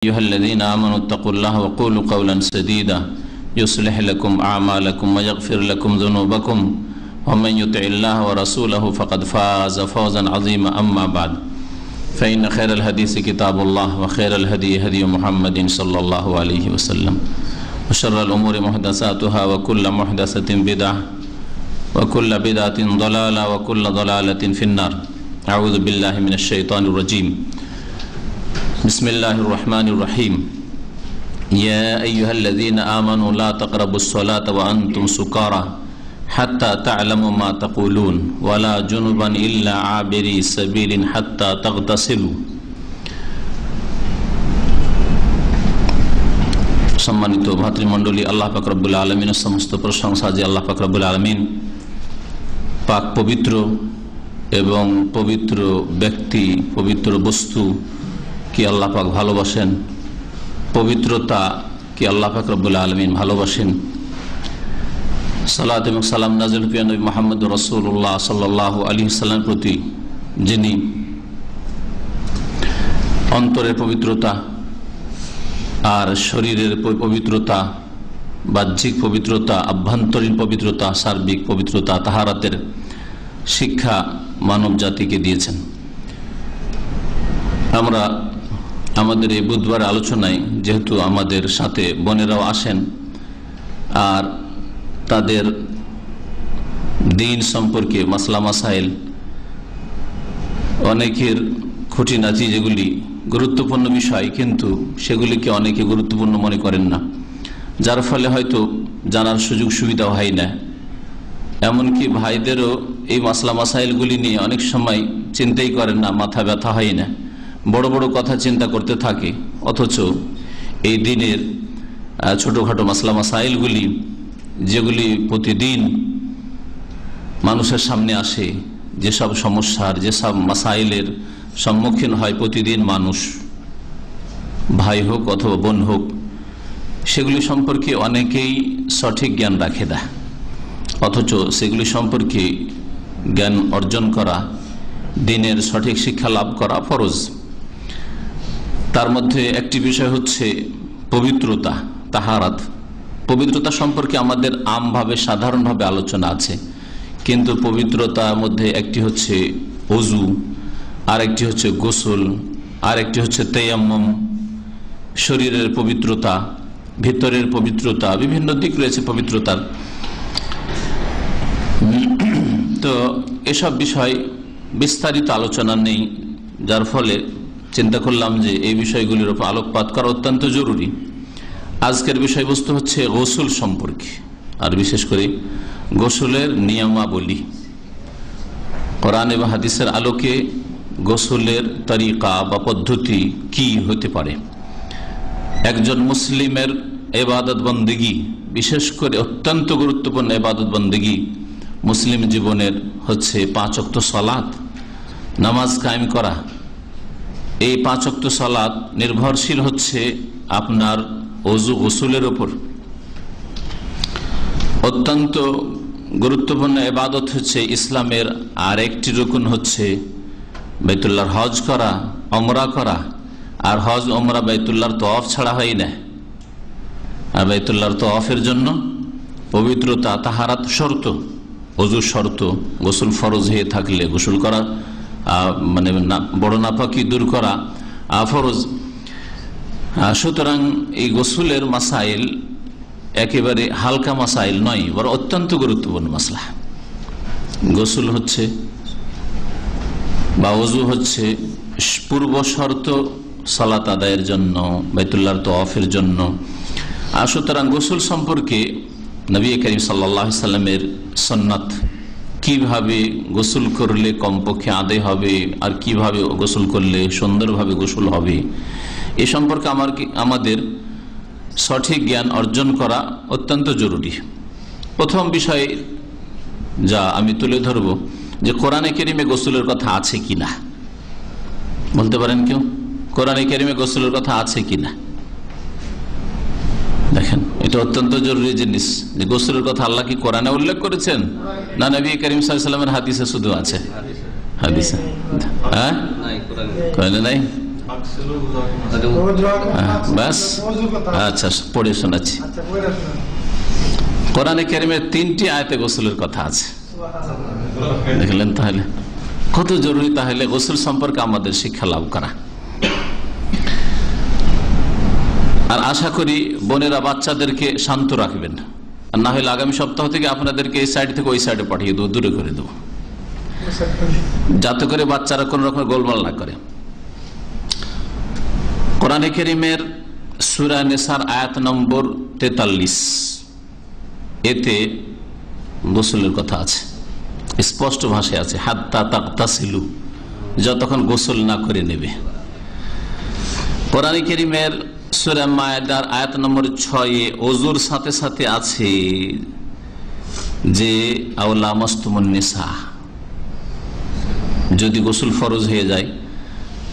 أيها الذين آمنوا اتقوا الله وقولوا قولا سديدا يصلح لكم أعمالكم ويغفر لكم ذنوبكم ومن يطع الله ورسوله فقد فاز فوزا عظيما أما بعد فإن خير الحديث كتاب الله وخير الهدي هدي محمد صلى الله عليه وسلم وشر الأمور محدثاتها وكل محدثة بدعة وكل بدعة ضلالة وكل ضلالة في النار أعوذ بالله من الشيطان الرجيم بسم الله الرحمن الرحيم يا أيها الذين آمنوا لا تقربوا الصلاة وأنتم سكارى حتى تعلموا ما تقولون ولا جنبا إلا عابري سبيل حتى تغتسلوا সম্মানিত ভাতৃমণ্ডলী, আল্লাহ পাক রব্বুল আলামিনের সমস্ত প্রশংসা যে আল্লাহ পাক রব্বুল আলামিন পাক পবিত্র এবং পবিত্র ব্যক্তি পবিত্র বস্তু কি আল্লাহ পাক ভালোবাসেন, পবিত্রতা কি আল্লাহ পাক রব্বুল আলামিন ভালোবাসেন। সালাত এবং সালাম নাযিল প্রিয় নবী মুহাম্মদ রাসূলুল্লাহ সাল্লাল্লাহু আলাইহি ওয়াসাল্লামের প্রতি, যিনি অন্তরের পবিত্রতা আর শরীরের পবিত্রতা, বাহ্যিক পবিত্রতা, আভ্যন্তরীণ পবিত্রতা, সার্বিক পবিত্রতা, তাহারাতের শিক্ষা মানব জাতিকে দিয়েছেন। আমরা আমাদের এই বুধবার আলোচনায়, যেহেতু আমাদের সাথে বোনেরাও আসেন আর তাদের দিন সম্পর্কে মাসলা মাসাইল, অনেকের খুঁটিনাটি যেগুলি গুরুত্বপূর্ণ বিষয়, কিন্তু সেগুলিকে অনেকে গুরুত্বপূর্ণ মনে করেন না, যার ফলে হয়তো জানার সুযোগ সুবিধা হয় না। এমনকি ভাইদেরও এই মাসলা মাসাইলগুলি নিয়ে অনেক সময় চিন্তাই করেন না, মাথা ব্যথা হয় না, বড় বড় কথা চিন্তা করতে থাকে। অথচ এই দিনের ছোটখাটো মাসলা মাসাইলগুলি, যেগুলি প্রতিদিন মানুষের সামনে আসে, যেসব সমস্যার, যেসব মাসাইলের সম্মুখীন হয় প্রতিদিন মানুষ, ভাই হোক অথবা বোন হোক, সেগুলি সম্পর্কে অনেকেই সঠিক জ্ঞান রাখে না। অথচ সেগুলি সম্পর্কে জ্ঞান অর্জন করা, দিনের সঠিক শিক্ষা লাভ করা ফরজ। তার মধ্যে একটি বিষয় হচ্ছে পবিত্রতা, তাহারাত। পবিত্রতা সম্পর্কে আমাদের আমভাবে, সাধারণভাবে আলোচনা আছে, কিন্তু পবিত্রতার মধ্যে একটি হচ্ছে ওযু, আর একটি হচ্ছে গোসল, আর একটি হচ্ছে তায়াম্মুম। শরীরের পবিত্রতা, ভিতরের পবিত্রতা, বিভিন্ন দিক রয়েছে পবিত্রতার। তো এসব বিষয় বিস্তারিত আলোচনা নেই, যার ফলে চিন্তা করলাম যে এই বিষয়গুলির উপর আলোকপাত করা অত্যন্ত জরুরি। আজকের বিষয়বস্তু হচ্ছে গোসল সম্পর্কে, আর বিশেষ করে গোসলের নিয়মাবলী। কোরআন এবং হাদিসের আলোকে গোসলের তরিকা বা পদ্ধতি কি হতে পারে। একজন মুসলিমের ইবাদত বন্দেগী, বিশেষ করে অত্যন্ত গুরুত্বপূর্ণ ইবাদত বন্দেগী মুসলিম জীবনের হচ্ছে 5 ওয়াক্ত সালাত, নামাজ কায়েম করা। এই 5 ওয়াক্ত সালাত নির্ভরশীল হচ্ছে আপনার ওযু গোসলের উপর। অত্যন্ত গুরুত্বপূর্ণ ইবাদত হচ্ছে ইসলামের আর একটি রুকন হচ্ছে বাইতুল্লাহর হজ করা, ওমরা করা। আর হজ, ওমরা বাইতুল্লাহর তওয়াফ ছাড়া হয় না। আর বাইতুল্লাহর তওয়াফের জন্য পবিত্রতা, তাহারাত শর্ত, ওযু শর্ত, গোসল ফরজ হয়ে থাকলে গোসল করা, মানে বড় নাপাকি দূর করা ফরজ। সুতরাং এই গোসলের মাসাইল একেবারে হালকা মাসাইল নয়, বরং অত্যন্ত গুরুত্বপূর্ণ মাসলা। গোসল হচ্ছে বা ওযু হচ্ছে পূর্ব শর্ত সালাত আদায়ের জন্য, বাইতুল্লাহর তওয়াফের জন্য। আর সুতরাং গোসল সম্পর্কে নবী করিম সাল্লাল্লাহু আলাইহি সাল্লামের সুন্নাত, কিভাবে গোসল করলে কমপক্ষে আদায় হবে আর কিভাবে গোসল করলে সুন্দরভাবে গোসল হবে, এ সম্পর্কে আমাদের সঠিক জ্ঞান অর্জন করা অত্যন্ত জরুরি। প্রথম বিষয় যা আমি তুলে ধরব, যে কোরআনে কারিমে গোসলের কথা আছে কিনা। বলতে পারেন কেউ কোরআনে কারিমে গোসলের কথা আছে কিনা? দেখেন, এটা অত্যন্ত জরুরি জিনিস যে গোসলের কথা আল্লাহ কি কোরআনে উল্লেখ করেছেন, না নবী করিম সাল্লাল্লাহু আলাইহি ওয়াসাল্লামের হাদিসে শুধু আছে? হাদিসে, হ্যাঁ, কোরআনে নাই। ব্যাস, আচ্ছা পড়ে শোনাচ্ছি। কোরআনে কারিমের 3টি আয়াতে গোসলের কথা আছে, দেখলেন? তাহলে কত জরুরি তাহলে গোসল সম্পর্কে আমাদের শিক্ষা লাভ করা। আর আশা করি বোনেরা বাচ্চাদেরকে শান্ত রাখবেন, আর না হলে আগামী সপ্তাহ থেকে আপনাদেরকে এই সাইড থেকে ওই সাইডে পাঠিয়ে দেবো, দূরে করে দেবো, যাতে করে বাচ্চারা কোন রকম গোলমাল না করে। কোরআনে কারীমের সূরা নিসার আয়াত নম্বর 43, এতে গোসলের কথা আছে, স্পষ্ট ভাষায় আছে, হাত্তা তাগতাসিলু, যতক্ষণ গোসল না করে নেবে। কোরআনে কারীমের সূরা মায়েদার আয়াত নম্বর 6 ওযুর সাথে সাথে আছে যে আও লামাসতুমুন নিসা, যদি গোসল ফরজ হয়ে যায়,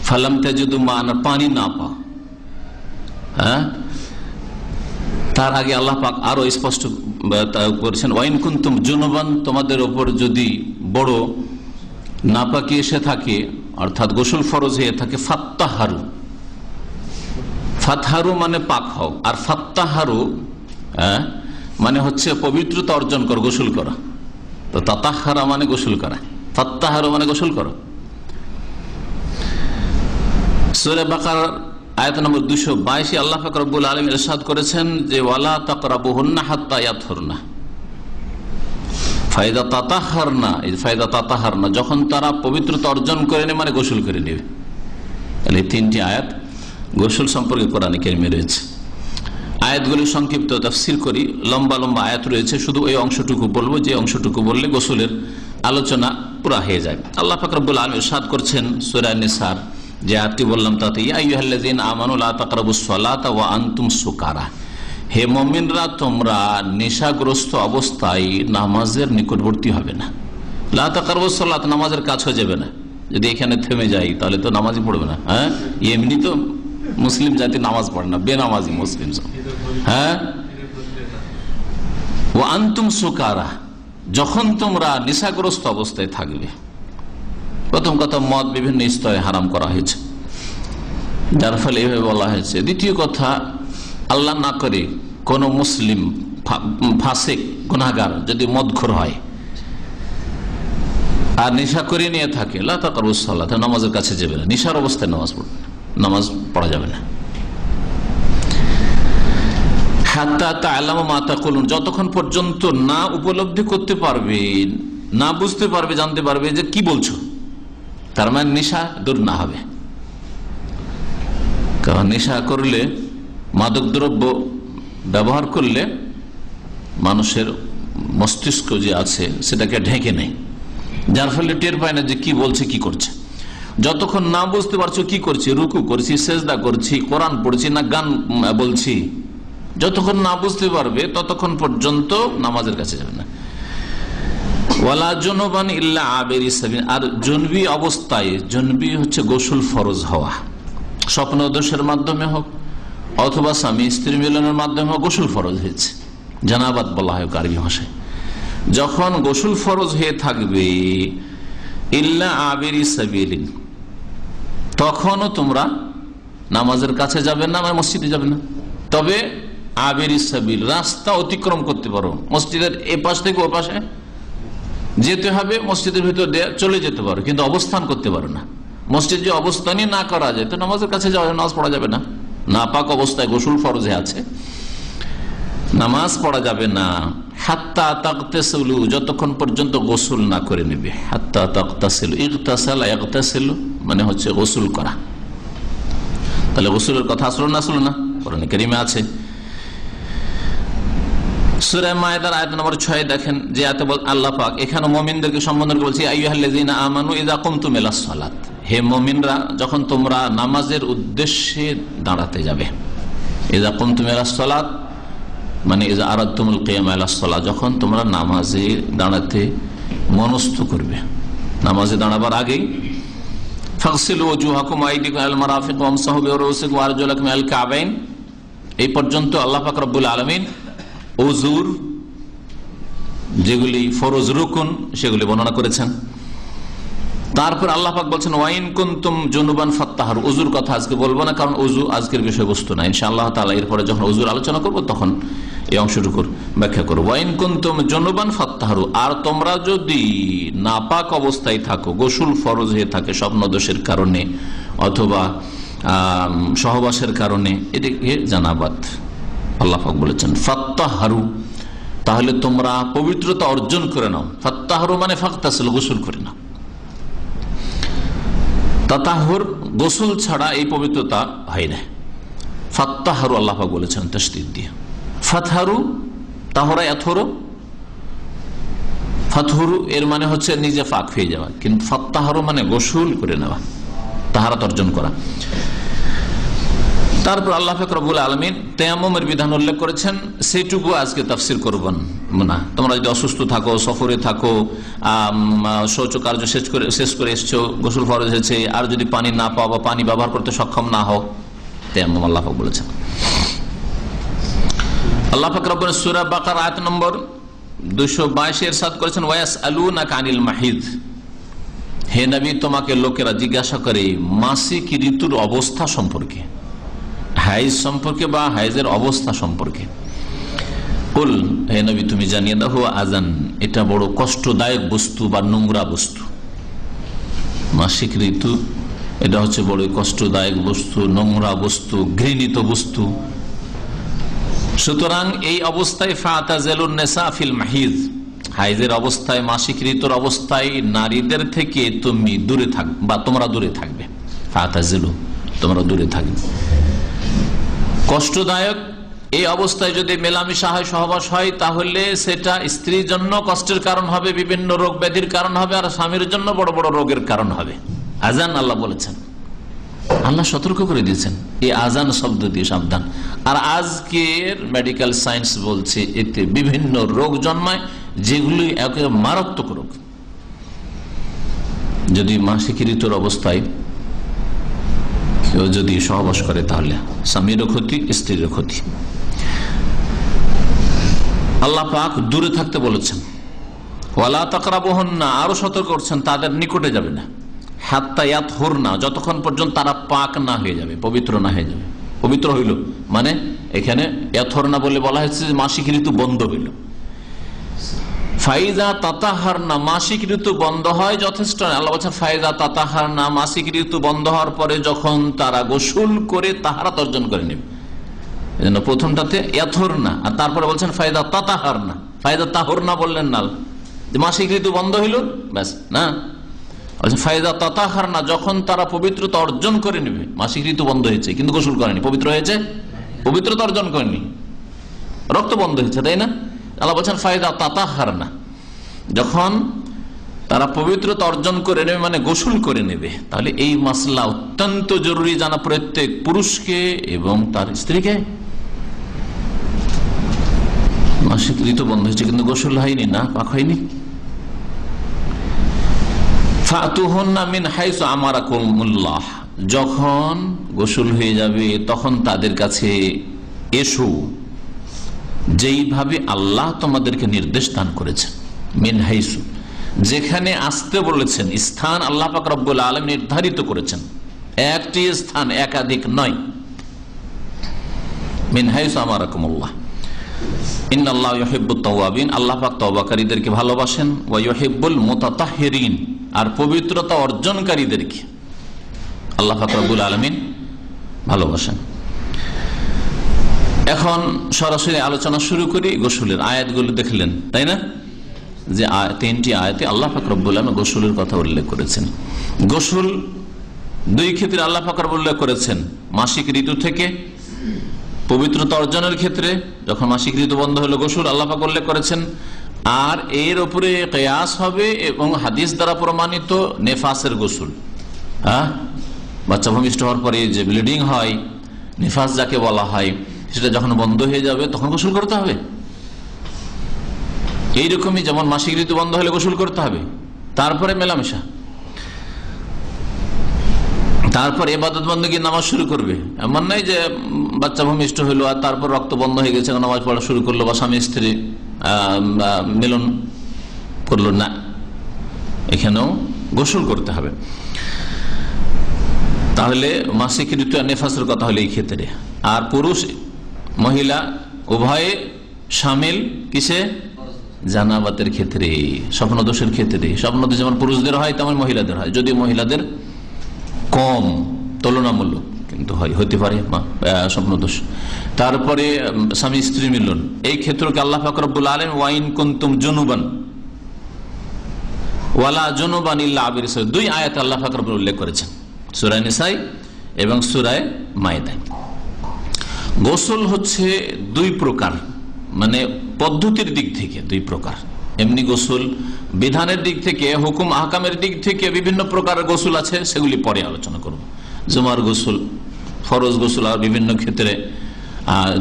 ফালাম তাজিদু মা'an, পানি না পাও, হ্যাঁ, তার আগে আল্লাহ পাক আরো স্পষ্ট করেছেন, ওয়াইন কুনতুম জুনুবান, তোমাদের উপর যদি বড় নাপাকি এসে থাকে, অর্থাৎ গোসল ফরজ হয়ে থাকে, ফাত্তাহারু, ফাতহারু মানে পাক হও, আর ফাত্তাহারু মানে হচ্ছে পবিত্রতা অর্জন কর, গোসল করা। তো তাতাহারা মানে গোসল করা, ফাত্তাহারু মানে গোসল করো। সূরা বাকারার আয়াত নম্বর 222 আল্লাহ পাক রব্বুল আলামিন ইরশাদ করেছেন যে ওয়ালা তাকরাবুহুন্না হাত্তা ইয়াতহুরনা ফাইদা তাতাহারনা, এই ফাইদা তাতাহারনা, যখন তারা পবিত্রতা অর্জন করে নেবে মানে গোসল করে নেবে। তাহলে 3টি আয়াত গোসল সম্পর্কে কোরআনে কারীমে রয়েছে। আয়াতগুলি সংক্ষিপ্ত তাফসীর করি, লম্বা লম্বা আয়াত রয়েছে, শুধু এই অংশটুকু বলবো, যে অংশটুকু বললে গোসলের আলোচনা পুরা হয়ে যায়। আল্লাহ পাক রব্বুল আলামিন ইরশাদ করছেন সূরা নিসার যে আয়াতটি বললাম তাতে, ইয়া আইয়ুহাল্লাযীনা আমানু লা তাকরাবুস সালাতা ওয়া আনতুম সুকারা, হে মুমিনরা তোমরা নেশাগ্রস্ত অবস্থায় নামাজের নিকটবর্তী হবে না। লা তাকরাবুস সালাত, নামাজের কাছে যাবে না। যদি এখানে থেমে যাই তাহলে তো নামাজই পড়বে না। হ্যাঁ, এমনি তো মুসলিম জাতি নামাজ পড়ে না, বেনামাজি মুসলিম। হ্যাঁ, ওয়া আনতুম সুকারা, যখন তোমরা নেশাগ্রস্ত অবস্থায় থাকবে। প্রথম কথা, মদ বিভিন্ন স্তরে হারাম করা হয়েছে, যার ফলে এভাবে বলা হয়েছে। দ্বিতীয় কথা, আল্লাহ না করে কোন মুসলিম ফাসিক গুনাহগার যদি মদখোর হয় আর নেশা করে নিয়ে থাকে, লা তাকরাবুস সালাত, নামাজের কাছে যাবে না, নেশার অবস্থায় নামাজ পড়া যাবে না। হাত্তা তা'লামু মা তাকুলুন, যতক্ষণ পর্যন্ত না উপলব্ধি করতে পারবে, না বুঝতে পারবে, জানতে পারবে যে কি বলছো, তার মানে নেশা দূর না হবে। কারণ নেশা করলে, মাদক দ্রব্য ব্যবহার করলে মানুষের মস্তিষ্ক যে আছে সেটাকে ঢেকে নেয়, যার ফলে টের পায় না যে কি বলছে, কি করছে। যতক্ষণ না বুঝতে পারছো কি করছি, রুকু করছি, সেজদা করছি, কোরআন পড়ছি না গান বলছি, যতক্ষণ না বুঝতে পারবে ততক্ষণ পর্যন্ত নামাজের কাছে যাবে না। ওয়ালা জুনুবান ইল্লা আবিরি সাবিল, আর জুনবি অবস্থায়, জুনবি হচ্ছে গোসল ফরজ হওয়া, স্বপ্নদোষের মাধ্যমে হোক অথবা স্বামী স্ত্রী মিলনের মাধ্যমে হোক, গোসল ফরজ হয়েছে, জানাবাত বলা হয় আরবি ভাষায়। যখন গোসল ফরজ হয়ে থাকবে, ইল্লা আবিরি সাবিলিন, তখনও তোমরা নামাজের কাছে যাবে না, মানে মসজিদে যাবে না। তবে আবিরি সাবিল, রাস্তা অতিক্রম করতে পারো, মসজিদের এ পাশ থেকে ও পাশে যেতে হবে, মসজিদের ভিতর দিয়ে চলে যেতে পারো, কিন্তু অবস্থান করতে পারো না। মসজিদ যে অবস্থানই না করা যায় তো নামাজের কাছে যাওয়া, নামাজ পড়া যাবে না। নাপাক অবস্থায় গোসল ফরজে আছে, নামাজ পড়া যাবে না। হাত্তা তাগতাসিলু, যতক্ষণ পর্যন্ত গোসল না করে নেবে। হাত্তা তাগতাসিলু, ইগতাসালা ইয়াগতাসিলু মানে হচ্ছে গোসল করা। তাহলে গোসলের কথা আসলো না, আসলো না, কোরআনে কারীমে আছে। সূরা মায়েদার আয়াত নম্বর 6 দেখেন যে আয়াতে আল্লাহ পাক এখানে মুমিনদেরকে সম্বোধন করে বলছে, আইয়ুহাল্লাযীনা আমানু ইযা কুমতুম ইলাস সালাত, হে মুমিনরা যখন তোমরা নামাজের উদ্দেশ্যে দাঁড়াতে যাবে। ইযা কুমতুম ইলাস সালাত মানে ইযা আরাদতুমুল কিয়ামা ইলাস সালাত, যখন তোমরা নামাজে দাঁড়াতে মনস্থ করবে। নামাজে দাঁড়াবার আগেই ফাগসিলু ওয়াজুহাকুম ওয়া আইদিকুম ইলাল মারাফিক ওয়ামসাহু বিরুসিকুম ওয়া আরজুলাকুম ইলাল কাবাইন, এই পর্যন্ত আল্লাহ পাক রব্বুল আলামিন ওযুর যেগুলি ফরজ রুকুন সেগুলি বর্ণনা করেছেন। তারপর আল্লাহ পাক বলছেন ওয়াইন কুনতুম জুনুবান ফাত্তাহারু। ওযুর কথা আজকে বলবো না, কারণ ওযু আজকের বিষয়বস্তু না। ইনশাআল্লাহ তাআলা এরপরে যখন ওযুর আলোচনা করব তখন এই অংশটুকুর ব্যাখ্যা করব। ওয়াইন কুনতুম জুনুবান ফাত্তাহারু, আর তোমরা যদি নাপাক অবস্থায় থাকো, গোসল ফরজ হয়ে থাকে স্বপ্নদোষের কারণে অথবা সহবাসের কারণে, এটাকে জানাবাত আল্লাহ পাক বলেছেন। ফাত্তাহারু, তাহলে তোমরা পবিত্রতা অর্জন করে নাও। ফাত্তাহারু মানে ফাগতাসিলু, গোসল করে নাও। তাতাহুর গোসল ছাড়া এই পবিত্রতা হয় না। ফাত্তাহারু আল্লাহ পাক বলেছেন তাসদীদ দিয়ে। ফাতহারু তাহরা এথরো, ফাতহুরু এর মানে হচ্ছে নিজে পাক হয়ে যাওয়া, কিন্তু ফাত্তাহারু মানে গোসল করে নেওয়া, তাহারাত অর্জন করা। তারপর আল্লাহ পাক রব্বুল আলামিন তায়াম্মুমের বিধান উল্লেখ করেছেন, সেটুকু আজকে তাফসীর করবেন না। তোমরা যদি অসুস্থ থাকো, সফরে থাকো, শৌচকার্য শেষ করে এসছো, গোসল ফরজ হয়েছে, আর যদি পানি না পাও বা পানি ব্যবহার করতে সক্ষম না হও, তায়াম্মুম আল্লাহ পাক বলেছেন। আল্লাহ পাক রব্বুল সূরা বাকারা আয়াত নম্বর 222 ইরশাদ করেছেন, ওয়ায়াসআলুনাকা আনিল মাহিদ, হে নবী তোমাকে লোকেরা জিজ্ঞাসা করে মাসিক ঋতুর অবস্থা সম্পর্কে, হাইজ সম্পর্কে বা হাইজের অবস্থা সম্পর্কে। কুল, হে নবী তুমি জানিয়ে দাও, আজান, এটা বড় কষ্টদায়ক বস্তু বা নোংরা বস্তু। মাসিক ঋতু এটা হচ্ছে বড় কষ্টদায়ক বস্তু, নোংরা বস্তু, ঘৃণিত বস্তু। সুতরাং এই অবস্থায় ফাতাজিলুন নিসা ফিল মাহিদ, হাইজের অবস্থায়, মাসিক ঋতুর অবস্থায় নারীদের থেকে তুমি দূরে থাকবে বা তোমরা দূরে থাকবে। ফাতাজিলু, তোমরা দূরে থাকবে। কষ্টদায়ক এই অবস্থায় যদি মেলামেশা হয়, সহবাস হয়, তাহলে সেটা স্ত্রীর জন্য কষ্টের কারণ হবে, বিভিন্ন রোগ ব্যাধির কারণ হবে, আর স্বামীর জন্য বড় বড় রোগের কারণ হবে। আজান আল্লাহ বলেছেন, আল্লাহ সতর্ক করে দিয়েছেন এই আজান শব্দ দিয়ে, সাবধান। আর আজকের মেডিকেল সায়েন্স বলছে এতে বিভিন্ন রোগ জন্মায়, যেগুলি একেবারে মারাত্মক রোগ। যদি মাসিক ঋতুর অবস্থায় কেউ যদি সহবাস করে, তাহলে স্বামীরও ক্ষতি, স্ত্রীরও ক্ষতি। আল্লাহ পাক দূরে থাকতে বলেছেন। ওয়ালা তাকরাবুহুন্না, আরো সতর্ক করছেন তাদের নিকটে যাবে না। হাত্তা ইয়াতহুরনা, যতক্ষণ পর্যন্ত তারা পাক না হয়ে যাবে, পবিত্র না হয়ে যাবে। পবিত্র হইল মানে এখানে ইয়াতহুরনা বলে বলা হয়েছে যে মাসিক ঋতু বন্ধ হইল। ফাইজা তাতাহারনা, মাসিক ঋতু বন্ধ হয় যথেষ্ট। আল্লাহ বলছেন ফাইজা তাতাহারনা, মাসিক ঋতু বন্ধ হওয়ার পরে যখন তারা গোসল করে তাহারাত অর্জন করে নেবে। এজন্য প্রথমটাতে ইয়াতহুরনা, আর তারপরে বলছেন ফাইজা তাতাহারনা। ফাইজা তাহুরনা বললেন না, মাসিক ঋতু বন্ধ হইল ব্যাস না, ফাইজা তাতাহারনা, যখন তারা পবিত্রতা অর্জন করে নেবে। মাসিক ঋতু বন্ধ হয়েছে কিন্তু গোসল করেনি, পবিত্র হয়েছে, পবিত্রতা অর্জন করেনি, রক্ত বন্ধ হয়েছে, তাই না? আল্লাহ বলছেন ফাইজা তাতাহারনা, যখন তারা পবিত্রতা অর্জন করে নেবে মানে গোসল করে নেবে। তাহলে এই মাসলা অত্যন্ত জরুরি জানা প্রত্যেক পুরুষকে এবং তার স্ত্রীকে। মাসিক ঋতু বন্ধ হয়েছে কিন্তু গোসল হয়নি, না পাক হয়নি। ফাতুহুন্না মিন হাইসু আমারাকুমুল্লাহ, যখন গোসল হয়ে যাবে তখন তাদের কাছে এসো যেইভাবে আল্লাহ তোমাদেরকে নির্দেশ দান করেছেন। মিন হাইসু, যেখানে আসতে বলেছেন, স্থান আল্লাহ পাক রব্বুল আলামিন নির্ধারিত করেছেন, একটি স্থান, একাধিক নয়। মিন হাইসু আমারাকুমুল্লাহ, ইন্নাল্লাহু ইউহিব্বুত তাওয়াবিন, আল্লাহ পাক তওবাকারীদেরকে ভালোবাসেন। ওয়া ইউহিব্বুল মুতাতাহহিরিন, আর পবিত্রতা অর্জনকারীদেরকে আল্লাহ পাক রব্বুল আলামিন ভালোবাসেন। এখন সরাসরি আলোচনা শুরু করি। গোসলের আয়াতগুলো দেখলেন, তাই না, যে তিনটি আয়াতে আল্লাহ পাক রব্বুল আলামিন গোসলের কথা উল্লেখ করেছেন। গোসল দুই ক্ষেত্রে আল্লাহ পাক রব্বুল উল্লেখ করেছেন, মাসিক ঋতু থেকে পবিত্রতা অর্জনের ক্ষেত্রে, যখন মাসিক ঋতু বন্ধ হলো গোসল আল্লাহ পাক উল্লেখ করেছেন। আর এর উপরে কিয়াস হবে এবং হাদিস দ্বারা প্রমাণিত নেফাসের গোসল, বাচ্চা ভূমিষ্ঠ হওয়ার পরে যে ব্লিডিং হয়, নেফাস যাকে বলা হয়, সেটা যখন বন্ধ হয়ে যাবে তখন গোসল করতে হবে। এইরকমই যেমন মাসিক ঋতু বন্ধ হলে গোসল করতে হবে। তারপরে মেলামেশা, তারপর ইবাদত বন্দেগী, নামাজ শুরু করবে। এমন নাই যে বাচ্চা ভূমিষ্ঠ হইলো আর তারপর রক্ত বন্ধ হয়ে গেছে, নামাজ পড়া শুরু করলো বা স্বামী স্ত্রী মিলন করলো না। এখানেও গোসল করতে হবে। তাহলে মাসিক ঋতু আর নেফাসের কথা হলো এই ক্ষেত্রে। আর পুরুষ মহিলা উভয়ে শামিল কিসে? জানাবাতের ক্ষেত্রে, স্বপ্নদোষের ক্ষেত্রে। স্বপ্নদোষ যেমন পুরুষদের হয় তেমন মহিলাদের হয়, যদিও মহিলাদের কম তুলনামূলক, কিন্তু হইতে পারে স্বপ্নদোষ। তারপরে স্বামী স্ত্রী মিলন, এই ক্ষেত্রকে আল্লাহ পাক রব্বুল আলামিন ওয়াইন কুনতুম জুনুবান ওয়ালা জুনুবান ইল্লা আবির সাবিল, দুই আয়াত আল্লাহ পাক রব্বুল উল্লেখ করেছেন, সূরা নিসাই এবং সূরা মায়েদায়। গোসল হচ্ছে দুই প্রকার, মানে পদ্ধতির দিক থেকে দুই প্রকার। এমনি গোসল বিধানের দিক থেকে, হুকুম আহকামের দিক থেকে বিভিন্ন প্রকারের গোসল আছে, সেগুলি পরে আলোচনা করব। জুমার গোসল, ফরজ গোসল, আর বিভিন্ন ক্ষেত্রে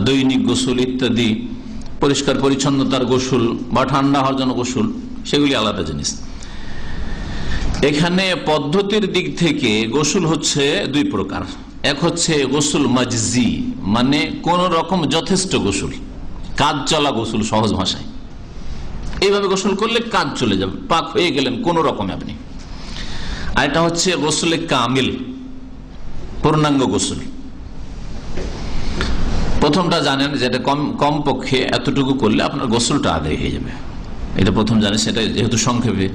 দৈনিক গোসল ইত্যাদি, পরিষ্কার পরিচ্ছন্নতার গোসল বা ঠান্ডা হওয়ার জন্য গোসল, সেগুলি আলাদা জিনিস। এখানে পদ্ধতির দিক থেকে গোসল হচ্ছে দুই প্রকার। এক হচ্ছে গোসল মাজজি, মানে কোন রকম যথেষ্ট গোসল, কাজ চলা গোসল, সহজ ভাষায় এইভাবে গোসল করলে কাজ চলে যাবে, পাক হয়ে গেলেন কোন রকমে আপনি। আর এটা হচ্ছে গোসলে কামিল, পূর্ণাঙ্গ গোসল। প্রথমটা জানেন, যেটা কম পক্ষে এতটুকু করলে আপনার গোসলটা আদায় হয়ে যাবে, এটা প্রথম জানেন, সেটা যেহেতু সংক্ষেপে।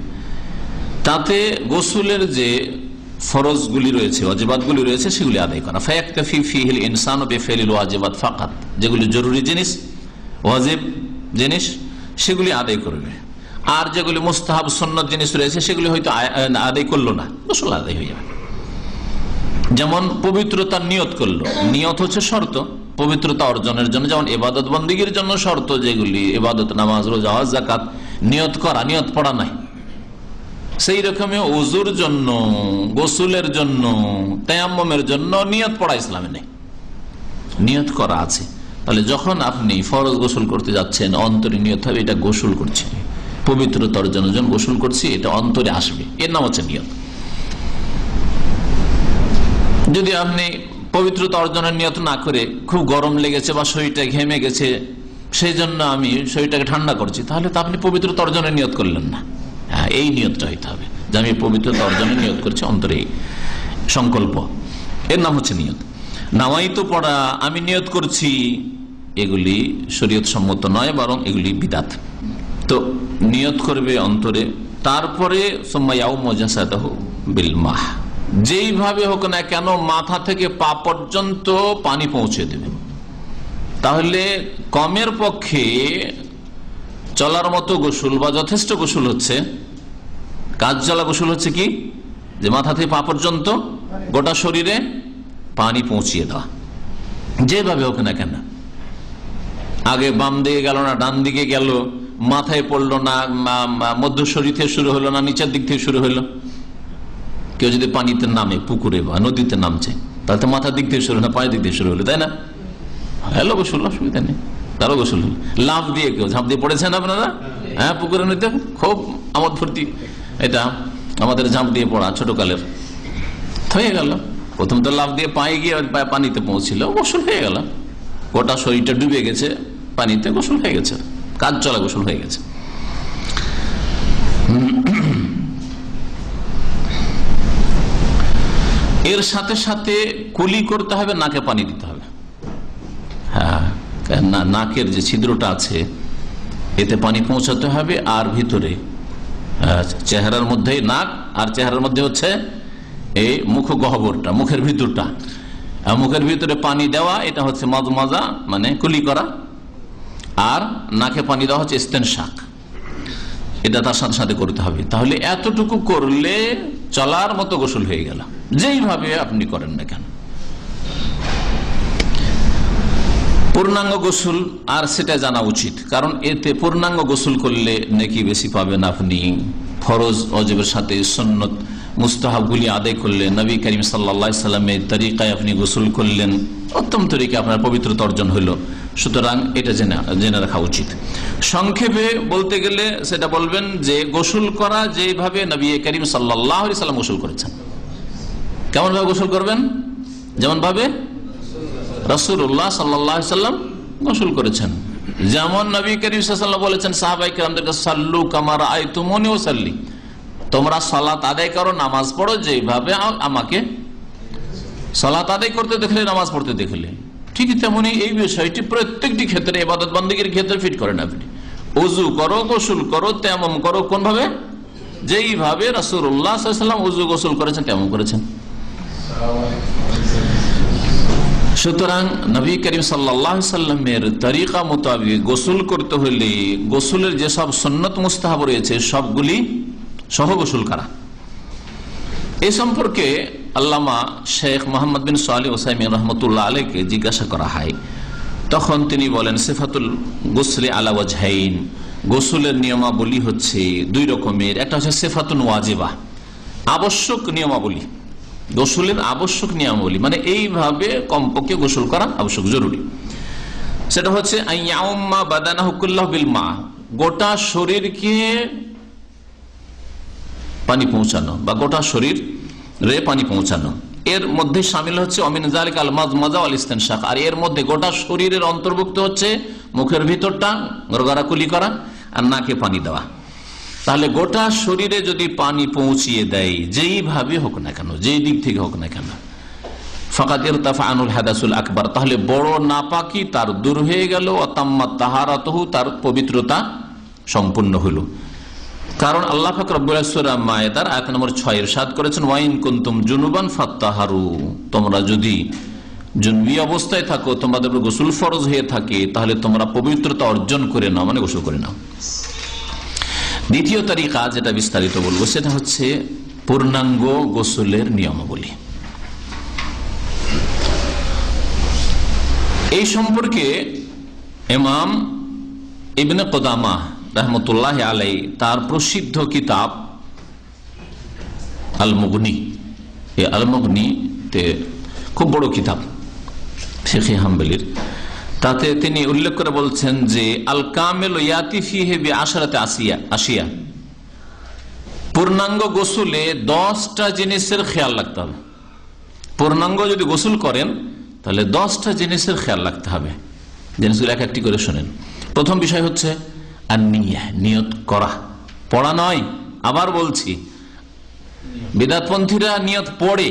তাতে গোসলের যে ফরজগুলি রয়েছে, ওয়াজিবাতগুলি রয়েছে, সেগুলি আদায় করা। ফায়াকতাফি ফিহিল ইনসানু বিফিলিল ওয়াজিবাত ফাকাত, যেগুলি জরুরি জিনিস, ওয়াজিব জিনিস, সেগুলি আদায় করবে। আর যেগুলি মুস্তাহাব সুন্নাত জিনিস রয়েছে, সেগুলি হয়তো আদায় করলো না, গোসল আদায় হয়ে যাবে। যেমন পবিত্রতার নিয়ত করলো, নিয়ত হচ্ছে শর্ত পবিত্রতা অর্জনের জন্য, যেমন ইবাদত বন্দেগীর জন্য শর্ত যেগুলি, ইবাদত, নামাজ, রোজা, হজ, যাকাত, নিয়ত করা, নিয়ত পড়া নাই। সেই রকমই ওযুর জন্য, গোসলের জন্য, তায়াম্মুমের জন্য নিয়ত পড়া ইসলামে নেই, নিয়ত করা আছে। তাহলে যখন আপনি ফরজ গোসল করতে যাচ্ছেন, অন্তরে নিয়ত হবে এটা গোসল করছি, পবিত্রতা অর্জনের জন্য গোসল করছি, এটা অন্তরে আসবে, এর নাম হচ্ছে নিয়ত। যদি আপনি পবিত্রতা অর্জনের নিয়ত না করে খুব গরম লেগেছে বা শরীরটা ঘেমে গেছে, সেই জন্য আমি শরীরটাকে ঠান্ডা করছি, তাহলে তো আপনি পবিত্রতা অর্জনের নিয়ত করলেন না। হ্যাঁ, এই নিয়তটা হইতে হবে যে আমি পবিত্রতা অর্জনের নিয়ত করছি, অন্তরে সংকল্প, এর নাম হচ্ছে নিয়ত। নাওয়াইতু পড়া, আমি নিয়ত করছি, এগুলি শরীয়ত সম্মত নয়, বরং এগুলি বিদাত। তো নিয়ত করবে অন্তরে, তারপরে সুম্মায়াউ মুজাসাদাহু বিল মাহ, যেইভাবে হোক না কেন মাথা থেকে পা পর্যন্ত পানি পৌঁছে দেবে। তাহলে কমের পক্ষে চলার মতো গোসল বা যথেষ্ট গোসল হচ্ছে, কাজ চলা গোসল হচ্ছে কি, যে মাথা থেকে পা পর্যন্ত গোটা শরীরে পানি পৌঁছিয়ে দেওয়া, যেভাবে হোক না কেন। আগে বাম দিকে গেল না ডান দিকে গেল, মাথায় পড়লো না, মধ্য শরীর থেকে শুরু হলো না নিচের দিক থেকে শুরু হলো। কেউ যদি পানিতে নামে, পুকুরে বা নদীতে নামছে, তাহলে তো মাথার দিক থেকে শুরু না, পায়ের দিক থেকে শুরু হলো, তাই না? হ্যালো, গোসল, অসুবিধা নেই, তারও গোসল হলো। লাফ দিয়ে কেউ ঝাঁপ দিয়ে পড়েছেন আপনারা? হ্যাঁ, পুকুরে নদীতে খুব আমোদ ফুর্তি, এটা আমাদের ঝাঁপ দিয়ে পড়া ছোটকালের, হয়ে গেল। প্রথম তো লাফ দিয়ে পায়ে গিয়ে পানিতে পৌঁছিল, গোসল হয়ে গেল, গোটা শরীরটা ডুবে গেছে পানিতে, গোসল হয়ে গেছে, কাজ চলা গোসল হয়ে গেছে। এর সাথে সাথে কুলি করতে হবে, নাকে পানি দিতে হবে। হ্যাঁ, নাকের যে ছিদ্রটা আছে এতে পানি পৌঁছাতে হবে, আর ভিতরে চেহারার মধ্যে নাক, আর চেহারার মধ্যে হচ্ছে এই মুখ গহ্বরটা, মুখের ভিতরটা, মুখের ভিতরে পানি দেওয়া, এটা হচ্ছে মাজা, মানে কুলি করা। আর নাকে পানি দেওয়া হচ্ছে ইস্তেনশাক, এটা তার সাথে সাথে করতে হবে। তাহলে এতটুকু করলে চলার মতো গোসল হয়ে গেল, যেইভাবে আপনি করেন না কেন। পূর্ণাঙ্গ গোসল আর সেটা জানা উচিত, কারণ এতে পূর্ণাঙ্গ গোসল করলে নেকি বেশি পাবেন আপনি। ফরজ ওয়াজিবের সাথে সুন্নত মুস্তাহাবগুলি আদায় করলেন, নবী করিম সাল্লাল্লাহু আলাইহি সাল্লামের তরিকায় আপনি গোসল করলেন, উত্তম তরিকায় আপনার পবিত্রতা অর্জন হইল। সুতরাং এটা জেনে রাখা উচিত। সংক্ষেপে বলতে গেলে সেটা বলবেন যে গোসল করা যেভাবে নবী করিম সাল্লাল্লাহু আলাইহি সাল্লাম গোসল করেছেন। কেমন ভাবে গোসল করবেন? যেমন ভাবে রাসূলুল্লাহ সাল্লাল্লাহু আলাইহি সাল্লাম গোসল করেছেন। যেমন নবী করিম সাল্লাল্লাহু আলাইহি ওয়াসাল্লাম বলেছেন সাহাবায়ে কেরামদেরকে, সাল্লু কামা রাআইতুমুনি উসাল্লি, তোমরা সালাত আদায় করো, নামাজ পড়ো যেভাবে আমাকে সালাত আদায় করতে দেখলে, নামাজ পড়তে দেখলে, ঠিক তেমনি এই বিষয়টি প্রত্যেকটি ক্ষেত্রে, ইবাদত বন্দেগীর ক্ষেত্রে ফিট করেন আপনি। ওযু করো, গোসল করো, তেমন করো, কোন ভাবে? যেইভাবে রাসূলুল্লাহ সাল্লাল্লাহু আলাইহি ওয়াসাল্লাম ওযু গোসল করেছেন তেমন করেছেন। সুতরাং নবী করিম সাল্লাল্লাহু আলাইহি ওয়াসাল্লামের তরিকা মোতাবেক গোসল করতে হলে গোসলের যেসব সুন্নত মুস্তাহাব রয়েছে সবগুলি সহ গোসল করা। এই সম্পর্কে আল্লামা শেখ মোহাম্মদ বিন সালেহ উসাইমিন রহমতুল্লাহ আলাইকে জিজ্ঞাসা করা হয়, তখন তিনি বলেন সিফাতুল গোসলে আলা ওয়াজহাইন, গোসলের নিয়মাবলী হচ্ছে দুই রকমের। একটা হচ্ছে সিফাতুন ওয়াজিবা, আবশ্যক নিয়মাবলী, গোসলের আবশ্যক নিয়মাবলী, মানে এইভাবে কমপক্ষে গোসল করা আবশ্যক, জরুরি। সেটা হচ্ছে আইয়াউম্মা বাদানাহু কুল্লাহু বিল মা, গোটা শরীরকে পানি পৌঁছানো বা গোটা শরীর রে পানি পৌঁছানো। এর মধ্যে শামিল হচ্ছে অমিন যালিকা আল মাজমাযা ওয়াল ইস্তিনশাক, আর এর মধ্যে গোটা শরীরের অন্তর্ভুক্ত হচ্ছে মুখের ভিতরটা গড়গড়াকুলি করা আর নাকে পানি দেওয়া। তাহলে গোটা শরীরে যদি পানি পৌঁছিয়ে দেয় যেইভাবে হোক না কেন, যেই দিক থেকে হোক না কেন, ফাকাদ ইরতাফা আনুল হাদাসুল আকবার, তাহলে বড় নাপাকি তার দূর হয়ে গেল, অতাম্মাত তাহারাতুহু, তার পবিত্রতা সম্পূর্ণ হলো। কারণ আল্লাহ পাক রব্বুল ইজ্জত সূরা মায়েদার আয়াত নম্বর 6 ইরশাদ করেছেন, ওয়াইন কুনতুম জুনুবান ফাত্তাহারু, তোমরা যদি জুনবি অবস্থায় থাকো, তোমাদের উপর গোসল ফরজ হয়ে থাকে, তাহলে তোমরা পবিত্রতা অর্জন করে নাও, মানে গোসল করে নাও। দ্বিতীয় তরিকা যেটা বিস্তারিত বলবো সেটা হচ্ছে পূর্ণাঙ্গ গোসলের নিয়মাবলী। এই সম্পর্কে ইমাম ইবনে কুদামা রাহমাতুল্লাহি আলাইহি তার প্রসিদ্ধ কিতাব আল মুগনি, এই আল মুগনিতে খুব বড় কিতাব ফিকহে হাম্বলির, তাতে তিনি উল্লেখ করে বলছেন যে আল কামিল ইয়াতি ফিহি বিআশরাতি আশিয়া, পূর্ণাঙ্গ গোসলে 10টা জিনিসের খেয়াল রাখতে হবে। পূর্ণাঙ্গ যদি গোসল করেন তাহলে 10টা জিনিসের খেয়াল রাখতে হবে। জিনিসগুলো এক একটি করে শোনেন। প্রথম বিষয় হচ্ছে আর নিয়ত করা, পড়া নয়। আবার বলছি, বিদআতপন্থীরা নিয়ত পড়ে,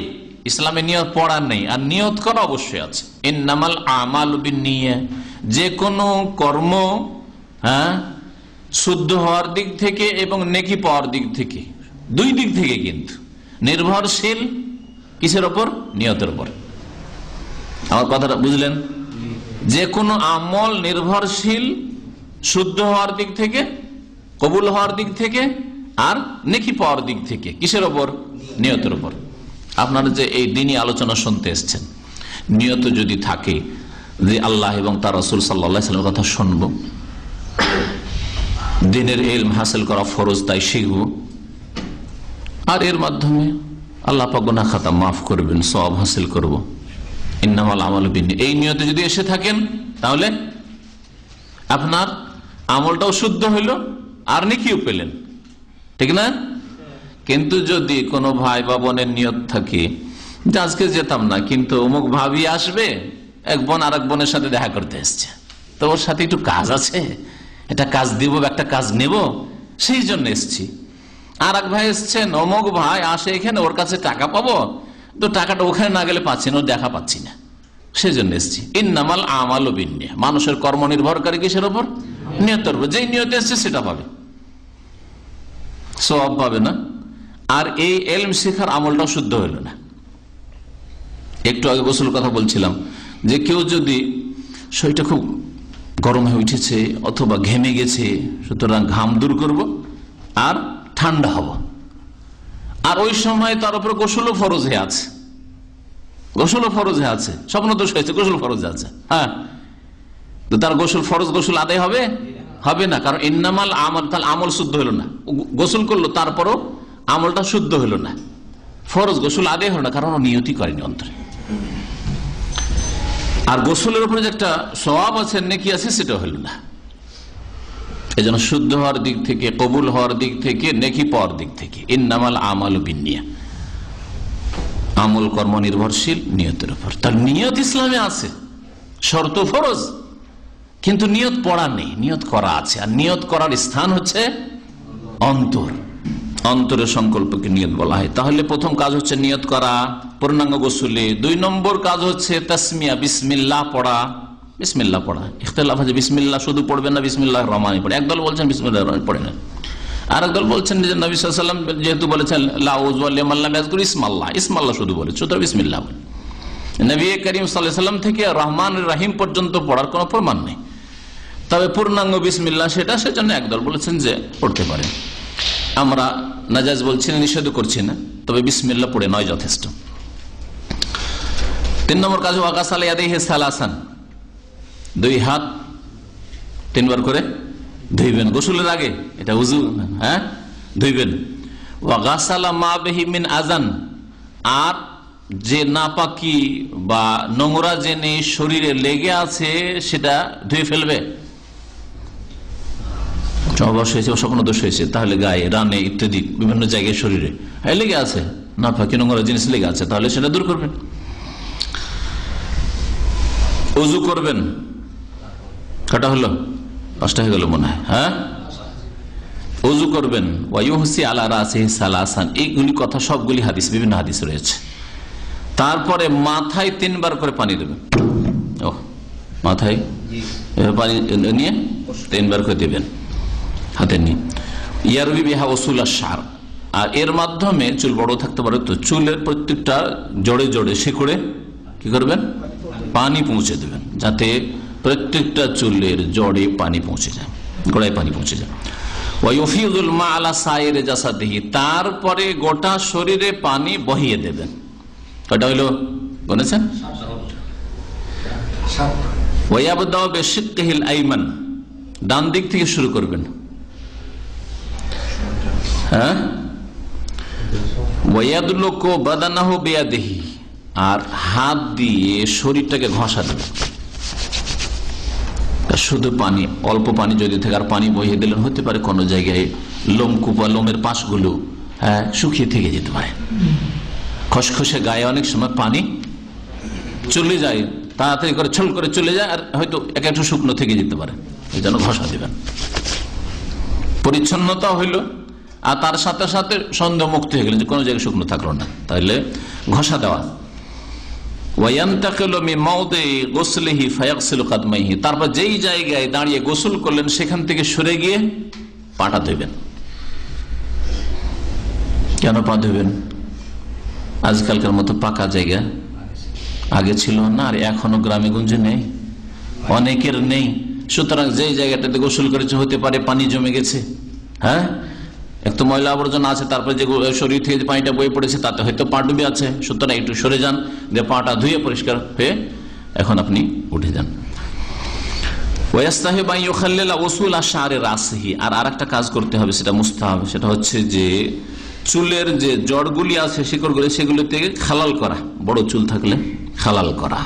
ইসলামে নিয়ত পড়ার নেই, আর নিয়ত করা অবশ্যই আছে। ইন্নামাল আমালু বিন্নিয়া, যে কোনো কর্ম শুদ্ধ হওয়ার দিক থেকে এবং নেকি পাওয়ার দিক থেকে, দুই দিক থেকে কিন্তু নির্ভরশীল কিসের ওপর? নিয়তের উপর। আমার কথাটা বুঝলেন? যে কোনো আমল নির্ভরশীল শুদ্ধ হওয়ার দিক থেকে, কবুল হওয়ার দিক থেকে, আর নেকি পাওয়ার দিক থেকে। কিসের ওপর? নিয়তের উপর। আপনারা যে এই দিনই আলোচনা শুনতে এসছেন, নিয়ত যদি থাকে যে আল্লাহ এবং তার রাসূল সাল্লাল্লাহু আলাইহি ওয়াসাল্লামের কথা শুনবো, দ্বীনের ইলম হাসিল করা ফরজ, তাই শিখব, আর এর মাধ্যমে আল্লাহ পাক গুনাহ খাতা মাফ করবেন, সওয়াব হাসিল করব, ইন্নামাল আমালু বিন্নিয়াত, এই নিয়তে যদি এসে থাকেন তাহলে আপনার আমলটাও শুদ্ধ হইল আর নেকিও পেলেন, ঠিক না? কিন্তু যদি কোনো ভাই বা বোনের নিয়ত থাকে যে আজকে যেতাম না, কিন্তু অমুক ভাবি আসবে, এক বোন আর এক বোনের সাথে দেখা করতে এসছে, তো ওর সাথে একটু কাজ আছে, একটা কাজ দিব, একটা কাজ নেব, সেই জন্য এসছি। আর এক ভাই এসছেন, অমুক ভাই আসে এখানে, ওর কাছে টাকা পাবো, তো টাকাটা ওখানে না গেলে পাচ্ছি না, দেখা পাচ্ছি না, সেই জন্য এসছি। ইন্নামাল আমালু বিন্নিয়াত, মানুষের কর্ম নির্ভরকারী কিসের উপর? নিয়তের উপর। যেই নিয়তে এসছে সেটা পাবে, সওয়াব পাবে না। আর এই ইলম শেখার আমলটাও শুদ্ধ হইল না। একটু আগে গোসল কথা বলছিলাম যে কেউ যদি শরীরটা খুব গরম হয়ে উঠেছে অথবা ঘেমে গেছে, সুতরাং ঘাম দূর করব আর ঠান্ডা হব, আর ওই সময় তার উপরে গোসলও ফরজ হয়ে আছে, গোসলও ফরজ হয়ে আছে, স্বপ্ন দোষ হয়েছে, গোসল ফরজ আছে, হ্যাঁ, তো তার গোসল ফরজ গোসল আদায় হবে? হবে না, কারণ ইন্নামাল আমাল, তাহলে আমল শুদ্ধ হলো না। গোসল করলো তারপরও আমলটা শুদ্ধ হলো না, ফরজ গোসল আদায় হলো না, কারণ ও নিয়তি করেনি অন্তরে। আর গোসলের উপরে যে একটা সওয়াব আছে, নেকি আছে, সেটা হলো না। এই জন্য শুদ্ধ হওয়ার দিক থেকে, কবুল হওয়ার দিক থেকে, নেকি পাওয়ার দিক থেকে ইন্নামাল আমালু বিন্নিয়াত, আমল কর্ম নির্ভরশীল নিয়তের উপর। তার নিয়ত ইসলামে আছে, শর্ত ফরজ, কিন্তু নিয়ত পড়া নেই, নিয়ত করা আছে। আর নিয়ত করার স্থান হচ্ছে অন্তর। অন্তরের সংকল্পকে নিয়ত বলা হয়। তাহলে প্রথম কাজ হচ্ছে নিয়ত করা পূর্ণাঙ্গ গোসলে। 2 নম্বর কাজ হচ্ছে তাসমিয়া, বিসমিল্লাহ পড়া। বিসমিল্লাহ পড়া ইখতিলাফ আছে, বিসমিল্লাহ শুধু পড়বেন না বিসমিল্লাহির রহমানি পড়ে। একদল বলছেন বিসমিল্লাহির রহমানি পড়ে না, আর একদল বলছেন যে নবী সাল্লাল্লাহু আলাইহি ওয়াসাল্লাম যেহেতু বলেছেন লা উযু লিমান লাম ইয়াযকুর ইসমাল্লাহ, ইসমাল্লাহ শুধু বলে, সুতরাং বিসমিল্লাহ বলে। নবী করিম সাল্লাল্লাহু আলাইহি ওয়াসাল্লাম থেকে রহমানুর রহিম পর্যন্ত পড়ার কোনো প্রমাণ নেই। তবে পূর্ণাঙ্গ বিসমিল্লাহ সেটা, সেজন্য একদল বলেছেন যে পড়তে পারেন। আমরা নাজায়েজ বলছি না, নিষেধ করছি না, তবে বিসমিল্লাহ পড়ে নয় যথেষ্ট। 3 নম্বর কাজ ওয়াগাসাল ইয়াদাইহি সালাসান, 2 হাত 3 বার করে ধুইবেন গোসলের আগে, এটা উযু, হ্যাঁ ধুইবেন। ওয়াগাসালা মা বিহি মিন আযান, আর যে নাপাকি বা নোংরা জেনে শরীরে লেগে আছে সেটা ধুয়ে ফেলবে। অবশ্য হয়েছে, স্বপ্ন দোষ হয়েছে, তাহলে গায়ে, রানে ইত্যাদি বিভিন্ন জায়গায় শরীরে লেগে আছে, নাপাকি নোংরা জিনিস লেগে আছে, তাহলে সেটা দূর করবেন। ওযু করবেন, কটা হলো? 5টা হয়ে গেল মনে হয়, হ্যাঁ। ওযু করবেন, ওয়ায়ুহসি আলা রাসিহি সালাসান, এইগুলি কথা সবগুলি হাদিস, বিভিন্ন হাদিস রয়েছে। তারপরে মাথায় 3 বার করে পানি দেবেন। ও মাথায় পানি নিয়ে 3 বার করে দেবেন হাতে নিয়ে। ইয়ারবি বিহা ওসুল আশ-শা'r, আর এর মাধ্যমে চুল বড় থাকতে পারে তো চুলের প্রত্যেকটা জড়ে জড়ে শিকড়ে কি করবেন? পানি পৌঁছে দেবেন, যাতে প্রত্যেকটা চুলের জড়ে পানি পৌঁছে যায়, গোড়ায় পানি পৌঁছে যায়। ওয়ায়ুফিযুল মা আলা সাইরি জাসাদিহি, তারপরে গোটা শরীরে পানি বহিয়ে দেবেন। কয়টা হইল বলেছেন? ওয়ায়াবদাউ বিশিক্কিহিল আইমান, ডান দিক থেকে শুরু করবেন, হ্যাঁ। ওয়ায়াদলুকু বাদানাহু বিয়াদিহি, আর হাত দিয়ে শরীরটাকে ঘষা দেবেন। শুধু পানি, অল্প পানি যদি থাকে, আর পানি বহিয়ে দিলেন, হতে পারে কোনো জায়গায় লোমকূপ বা লোমের পাশগুলো শুকিয়ে থেকে যেতে পারে, খসখসে গায়ে অনেক সময় পানি চলে যায়, তাড়াতাড়ি করে ছল করে চলে যায়, আর হয়তো একটু শুকনো থেকে যেতে পারে, এই জন্য ঘষা দিবেন। পরিচ্ছন্নতা হইল, আর তার সাথে সাথে সন্দেহ মুক্ত হয়ে গেলেন যে কোনো জায়গায় শুকনো থাকলো না, তাহলে ঘষা দেওয়া। তারপর যেই জায়গায় দাঁড়িয়ে গোসল করলেন সেখান থেকে সরে গিয়ে পাটা ধুবেন। কেন পা ধুবেন? আজকালকার মতো পাকা জায়গা আগে ছিল না, আর এখনো গ্রামে গঞ্জে নেই, অনেকের নেই। সুতরাং যেই জায়গাটাতে গোসল করেছে হতে পারে পানি জমে গেছে, হ্যাঁ, একটু ময়লা আবর্জনা আছে, তারপরে যে শরীর থেকে যে পানিটা বয়ে পড়েছে তাতে হয়তো পা ডুবে আছে, সুতরাং একটু সরে যান, যে পাটা ধুয়ে পরিষ্কার হয়ে এখন আপনি উঠে যান। আর আরেকটা কাজ করতে হবে, সেটা মুস্তাহাব, সেটা হচ্ছে যে চুলের যে জড়গুলি আছে, শিকড়গুলি, সেগুলো থেকে খালাল করা, বড় চুল থাকলে খালাল করা।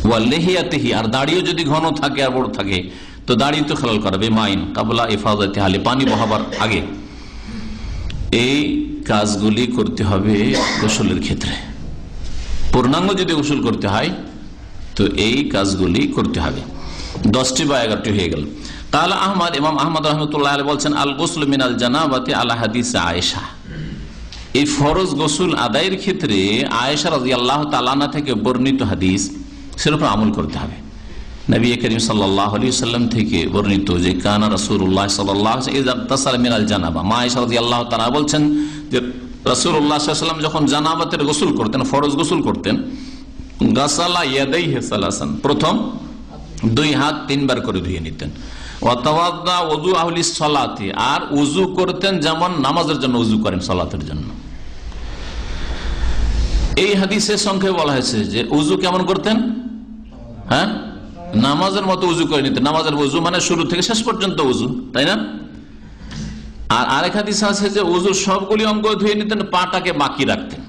ওয়ালেহিয়াতিহি, আর দাড়িও যদি ঘন থাকে আর বড় থাকে তো দাড়ি তো খালাল করা, বেমাইন কাবলা ইফাদাতি হালি, পানি বহাবার আগে। এই কাজগুলি করতে হবে গোসলের ক্ষেত্রে। পূর্ণাঙ্গ যদি গোসল করতে হয় তো এই কাজগুলি করতে হবে। 10টি বা 11টি হয়ে গেল। কালা আহমদ, ইমাম আহমদ রাহমাতুল্লাহ আলাইহি বলছেন, আল গোসল মিনাল জানাবাতি আলা হাদিস আয়েশা, এই ফরজ গোসল আদায়ের ক্ষেত্রে আয়েশা রাদিয়াল্লাহু তাআলা আনহা থেকে বর্ণিত হাদিস, সের উপর আমল করতে হবে। নবী করিম সাল্লাল্লাহু আলাইহি ওয়াসাল্লাম থেকে বর্ণিত যে কানা রাসূলুল্লাহ সাল্লাল্লাহু আলাইহি ওয়াসাল্লাম ইযা তাসালা মিনাল জানাবা, মা আয়েশা রাদিয়াল্লাহু তাআলা বলছেন যে রাসূলুল্লাহ সাল্লাল্লাহু আলাইহি ওয়াসাল্লাম যখন জানাবাতের গোসল করতেন, ফরজ গোসল করতেন, গাসালা ইয়াদাইহি সালাসান, প্রথম 2 হাত 3 বার করে ধুয়ে নিতেন। ওয়া তাওয়াদ্দা ওযু আহলি সালাতি, আর ওযু করতেন যেমন নামাজের জন্য ওযু করেন, সালাতের জন্য। এই হাদিসের সংখ্যায় বলা হয়েছে যে ওযু কেমন করতেন, হ্যাঁ, নামাজের মতো উজু করে নিতেন। নামাজের উজু মানে শুরু থেকে শেষ পর্যন্ত উজু, তাই না? আর আরেক হাদিস আছে যে উজুর সবগুলি অঙ্গ ধুয়ে নিতেন, পাটাকে বাকি রাখতেন।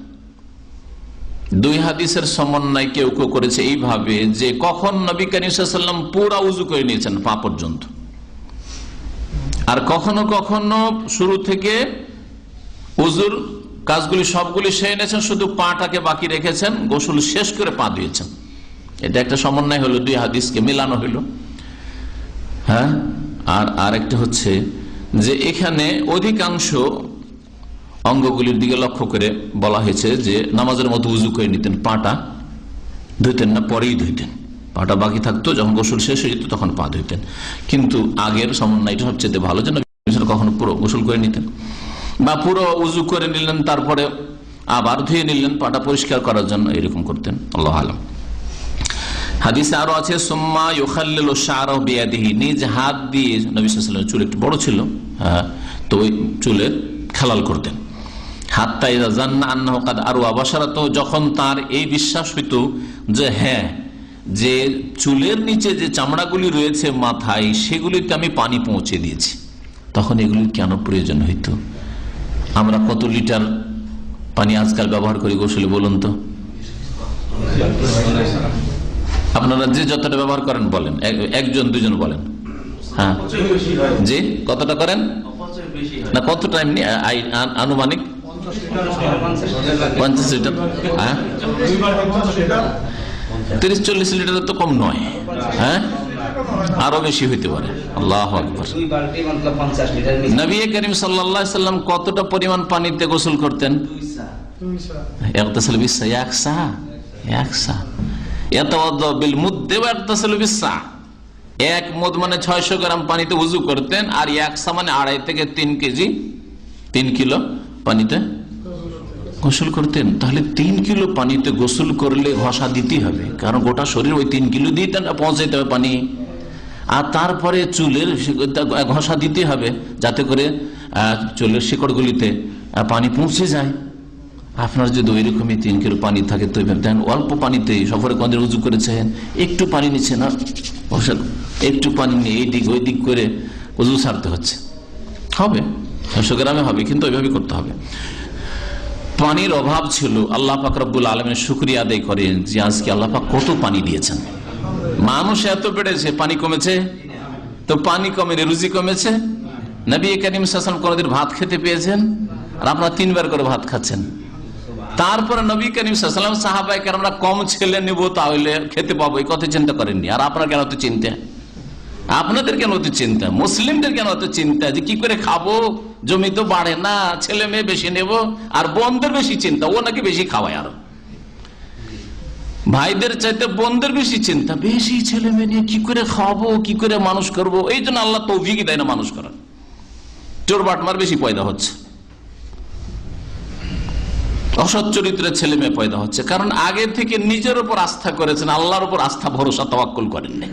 2 হাদিসের সমন্বয় কেউ কেউ করেছে এইভাবে যে কখন নবী করিম সাল্লাল্লাহু আলাইহি ওয়াসাল্লাম পুরা উজু করে নিয়েছেন পা পর্যন্ত, আর কখনো কখনো শুরু থেকে উজুর কাজগুলি সবগুলি সেরে নিয়েছেন, শুধু পাটাকে বাকি রেখেছেন, গোসল শেষ করে পা ধুয়েছেন। এটা একটা সমন্বয় হলো, 2 হাদিসকে মেলানো হইল, হ্যাঁ। আর আরেকটা হচ্ছে যে এখানে অধিকাংশ অঙ্গগুলির দিকে লক্ষ্য করে বলা হয়েছে যে নামাজের মতো উজু করে নিতেন, পাটা ধুইতেন না, পরেই ধুইতেন। পাটা বাকি থাকতো, যখন গোসল শেষ হয়ে যেত তখন পা ধুইতেন। কিন্তু আগের সমন্বয়টা সবচেয়ে ভালো, যেন কখনো পুরো গোসল করে নিতেন বা পুরো উজু করে নিলেন তারপরে আবার ধুয়ে নিলেন পাটা পরিষ্কার করার জন্য, এরকম করতেন। আল্লাহু আলাম। হাদিসে আরো আছে সুম্মা ইউখাল্লিলু শা'রাহু বিয়াদিহি, নিজ হাত দিয়ে নবী সাল্লাল্লাহু আলাইহি ওয়াসাল্লাম, চুল একটু বড় ছিল, তো ওই চুলে খেলাল করতেন। হাত্তা ইযা জান্না আন্নাহু কাদ আরওয়া বাশারাতু, যখন তার এই বিশ্বাস হইতো যে হ্যাঁ, যে চুলের নিচে যে চামড়াগুলি রয়েছে মাথায়, সেগুলিতে আমি পানি পৌঁছে দিয়েছি, তখন এগুলির কেন প্রয়োজন হইতো? আমরা কত লিটার পানি আজকাল ব্যবহার করি গোসলে বলুন তো? আপনারা যে যতটা ব্যবহার করেন বলেন, একজন দুজন বলেন। হ্যাঁ জি, কতটা করেন না, কতটা এমনি আনুমানিক? 50 লিটার। হ্যাঁ 30-40 লিটার তো কম নয়, হ্যাঁ আরো বেশি হইতে পারে। আল্লাহু আকবার। নবী করিম সাল্লাল্লাহু আলাইহি ওয়াসাল্লাম কতটা পরিমাণ পানিতে গোসল করতেন? এক মুদ মানে 600 গ্রাম পানিতে উযু করতেন, আর একসা মানে 2.5 থেকে 3 কেজি, 3 কিলো পানিতে গোসল করতেন। তাহলে 3 কিলো পানিতে গোসল করলে ঘষা দিতে হবে, কারণ গোটা শরীর ওই 3 কিলো দিয়ে পৌঁছাইতে হবে পানি, আর তারপরে চুলের ঘষা দিতে হবে যাতে করে চুলের শিকড়গুলিতে পানি পৌঁছে যায়। আপনার যদি ওই রকমই 3 কিলো পানি থাকে তো দেন, অল্প পানিতে সফরে কদিন উজু করেছেন, একটু পানি নিচ্ছে না, একটু পানি নিয়ে এই দিক ওই দিক করে উজু ছাড়তে হচ্ছে, হবে 600 গ্রামে হবে, কিন্তু ওইভাবে করতে হবে। পানির অভাব ছিল, আল্লাহ পাক রব্বুল আলামিনের শুকরিয়া আদায় করেন যে আজকে আল্লাহ পাক কত পানি দিয়েছেন। মানুষ এত বেড়েছে, পানি কমেছে? তো পানি কমেনি, রুজি কমেছে। নবী করিম সাল্লাল্লাহু আলাইহি ওয়াসাল্লাম কোনদিন ভাত খেতে পেয়েছেন? আর আপনারা 3 বার করে ভাত খাচ্ছেন। তারপরে নবী করিম সাল্লাল্লাহু আলাইহি ওয়াসাল্লাম সাহাবায়ে কেরামরা কম ছেলে নেব তাহলে খেতে পাবো, এই কথা চিন্তা করেননি। আর আপনারা কেন তো চিন্তা, আপনাদের কেন তো চিন্তা, মুসলিমদের কেন তো চিন্তা যে কি করে খাবো, জমি তো বাড়ে না, ছেলে মেয়ে বেশি নেব, আর বোনদের বেশি চিন্তা, ও নাকি বেশি খাওয়ায়, আরো ভাইদের চাইতে বোনদের বেশি চিন্তা, বেশি ছেলে মেয়ে নিয়ে কি করে খাওয়াবো, কি করে মানুষ করবো। এই জন্য আল্লাহ তৌফিকই দেয় না মানুষ করার, চোর বাটমার বেশি পয়দা হচ্ছে, অসৎ চরিত্রের ছেলে মেয়ে পয়দা হচ্ছে, কারণ আগে থেকে নিজের উপর আস্থা করেছেন, আল্লাহর উপর আস্থা ভরসা তাওয়াক্কুল করেননি।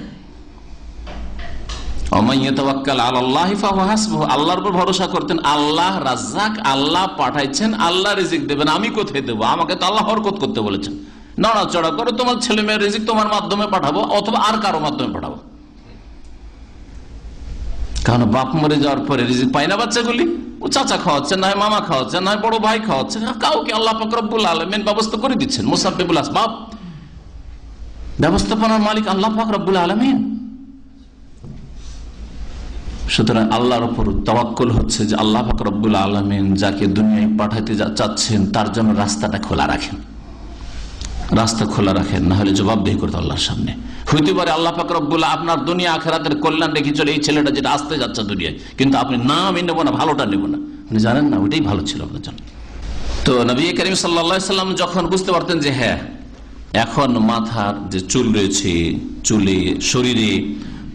আল্লাহর উপর ভরসা করতেন, আল্লাহ রাজ্জাক, আল্লাহ পাঠাইছেন, আল্লাহ রিজিক দেবেন, আমি কোথায় দেবো, আমাকে তো আল্লাহ হরকত করতে বলেছেন, নড়াচড়া করো, তোমার ছেলে মেয়ের রিজিক তোমার মাধ্যমে পাঠাবো অথবা আর কারো মাধ্যমে পাঠাবো। কারণ বাপ মরে যাওয়ার পরে রিজিক পায় না বাচ্চাগুলি, ও চাচা খাওয়াচ্ছে, না হয় মামা খাওয়াচ্ছে, না হয় বড় ভাই খাওয়াচ্ছে, কাউকে আল্লাহ পাক রব্বুল আলামিন ব্যবস্থা করে দিচ্ছেন। মুসাব্বিবুল আসবাব, ব্যবস্থাপনার মালিক আল্লাহ পাক রব্বুল আলামিন। সুতরাং আল্লাহর উপর তাওয়াক্কুল হচ্ছে যে আল্লাহ পাক রব্বুল আলামিন যাকে দুনিয়ায় পাঠাতে চাচ্ছেন তার জন্য রাস্তাটা খোলা রাখেন, রাস্তা খোলা রাখেন, না হলে জবাবদিহি করতে আল্লাহর সামনে। হইতে পারে আল্লাহ পাক রব্বুল আপনার দুনিয়া আখিরাতের কল্যাণ রেখে চলে, এই ছেলেটা যেটা আসতে যাচ্ছে দুনিয়ায়, কিন্তু আপনি না আমি নেবো না, ভালোটা নেবো না, আপনি জানেন না ওইটাই ভালো ছিল আপনার জন্য। তো নবী করিম সাল্লাল্লাহু আলাইহি ওয়াসাল্লাম যখন বুঝতে পারতেন যে হ্যাঁ এখন মাথার যে চুল রয়েছে, চুলে শরীরে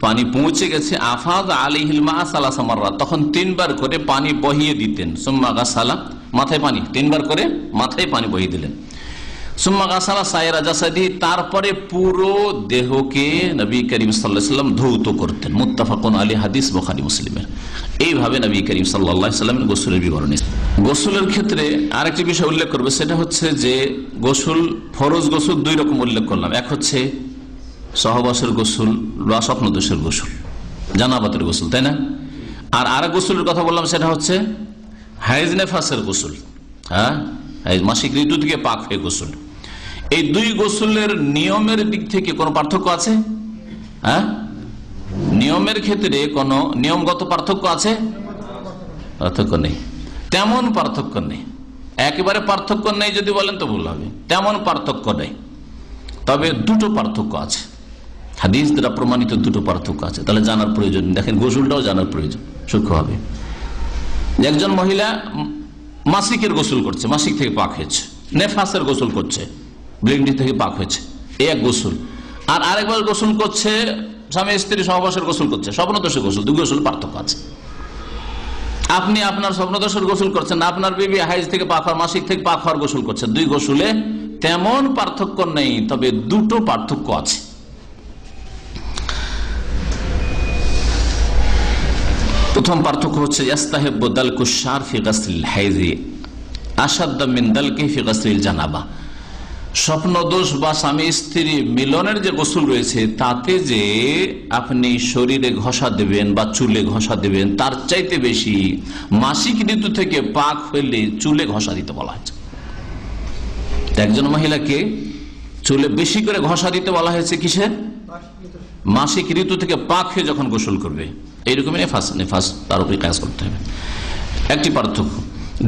পানি পৌঁছে গেছে, আফাজ আলাইহিল মা সালাসা মাররাত, তখন 3 বার করে পানি বহিয়ে দিতেন। সুম্মা গাসালা, মাথায় পানি 3 বার করে মাথায় পানি বহিয়ে দিলেন। সুম্মা গাসালা সায়রা জাসাদি, তারপরে পুরো দেহকে নবী করিম সাল্লাল্লাহু আলাইহি ওয়াসাল্লাম ধৌত করতেন। মুত্তাফাকুন আলাইহি, হাদিস বুখারী মুসলিমের। এইভাবে নবী করিম সাল্লাল্লাহু আলাইহি ওয়াসাল্লামের গোসলের বিবরণী। গোসলের ক্ষেত্রে আরেকটি বিষয় উল্লেখ করবে, সেটা হচ্ছে যে গোসল, ফরজ গোসল 2 রকম উল্লেখ করলাম। এক হচ্ছে সহবাসের গোসল বা স্বপ্নদোষের গোসল, জানাবাতের গোসল, তাই না? আর আরেক গোসলের কথা বললাম সেটা হচ্ছে হাইজ নেফাসের গোসল, হ্যাঁ মাসিক ঋতু থেকে পাক হয়ে গোসল। এই 2 গোসলের নিয়মের দিক থেকে কোনো পার্থক্য আছে? হ্যাঁ, নিয়মের ক্ষেত্রে কোনো নিয়মগত পার্থক্য আছে? পার্থক্য নেই, তেমন পার্থক্য নেই, একেবারে পার্থক্য নেই যদি বলেন তো ভুল হবে, তেমন পার্থক্য নেই। তবে 2টো পার্থক্য আছে, হাদিস দ্বারা প্রমাণিত 2টো পার্থক্য আছে, তাহলে জানার প্রয়োজন। দেখেন গোসলটাও জানার প্রয়োজন সূক্ষ্মভাবে। একজন মহিলা মাসিকের গোসল করছে, মাসিক থেকে পাক হয়েছে, নেফাসের গোসল করছে, ব্লিডিং থেকে পাক হয়েছে, এক গোসল। আর আরেকবার গোসল করছে স্বামী স্ত্রী সহবাসের গোসল করছে, স্বপ্নদোষের গোসল, দুই গোসল পার্থক্য আছে। আপনি আপনার স্বপ্নদোষের গোসল করছেন, আপনার বিবি হাইজ থেকে পাক হওয়ার, মাসিক থেকে পাক হওয়ার গোসল করছে, দুই গোসলে তেমন পার্থক্য নেই, তবে দুটো পার্থক্য আছে। প্রথম পার্থক্য হচ্ছে ইস্তাহিব্বু দালকুশ শার ফি গাসলিল হাইজি আশাদ্দা মিন দালকি ফি গাসলিল জানাবা। স্বপ্নদোষ বা স্বামী স্ত্রী মিলনের যে গোসল রয়েছে তাতে যে আপনি শরীরে ঘষা দেবেন বা চুলে ঘষা দেবেন তার চাইতে বেশি মাসিক ঋতু থেকে পাক হইলে চুলে ঘষা দিতে বলা হয়েছে। একজন মহিলাকে চুলে বেশি করে ঘষা দিতে বলা হয়েছে কিসের? মাসিক ঋতু থেকে পাক হয়ে যখন গোসল করবে, এইরকমই নেফাস তার উপরে কাজ করতে হবে, একটি পার্থক্য।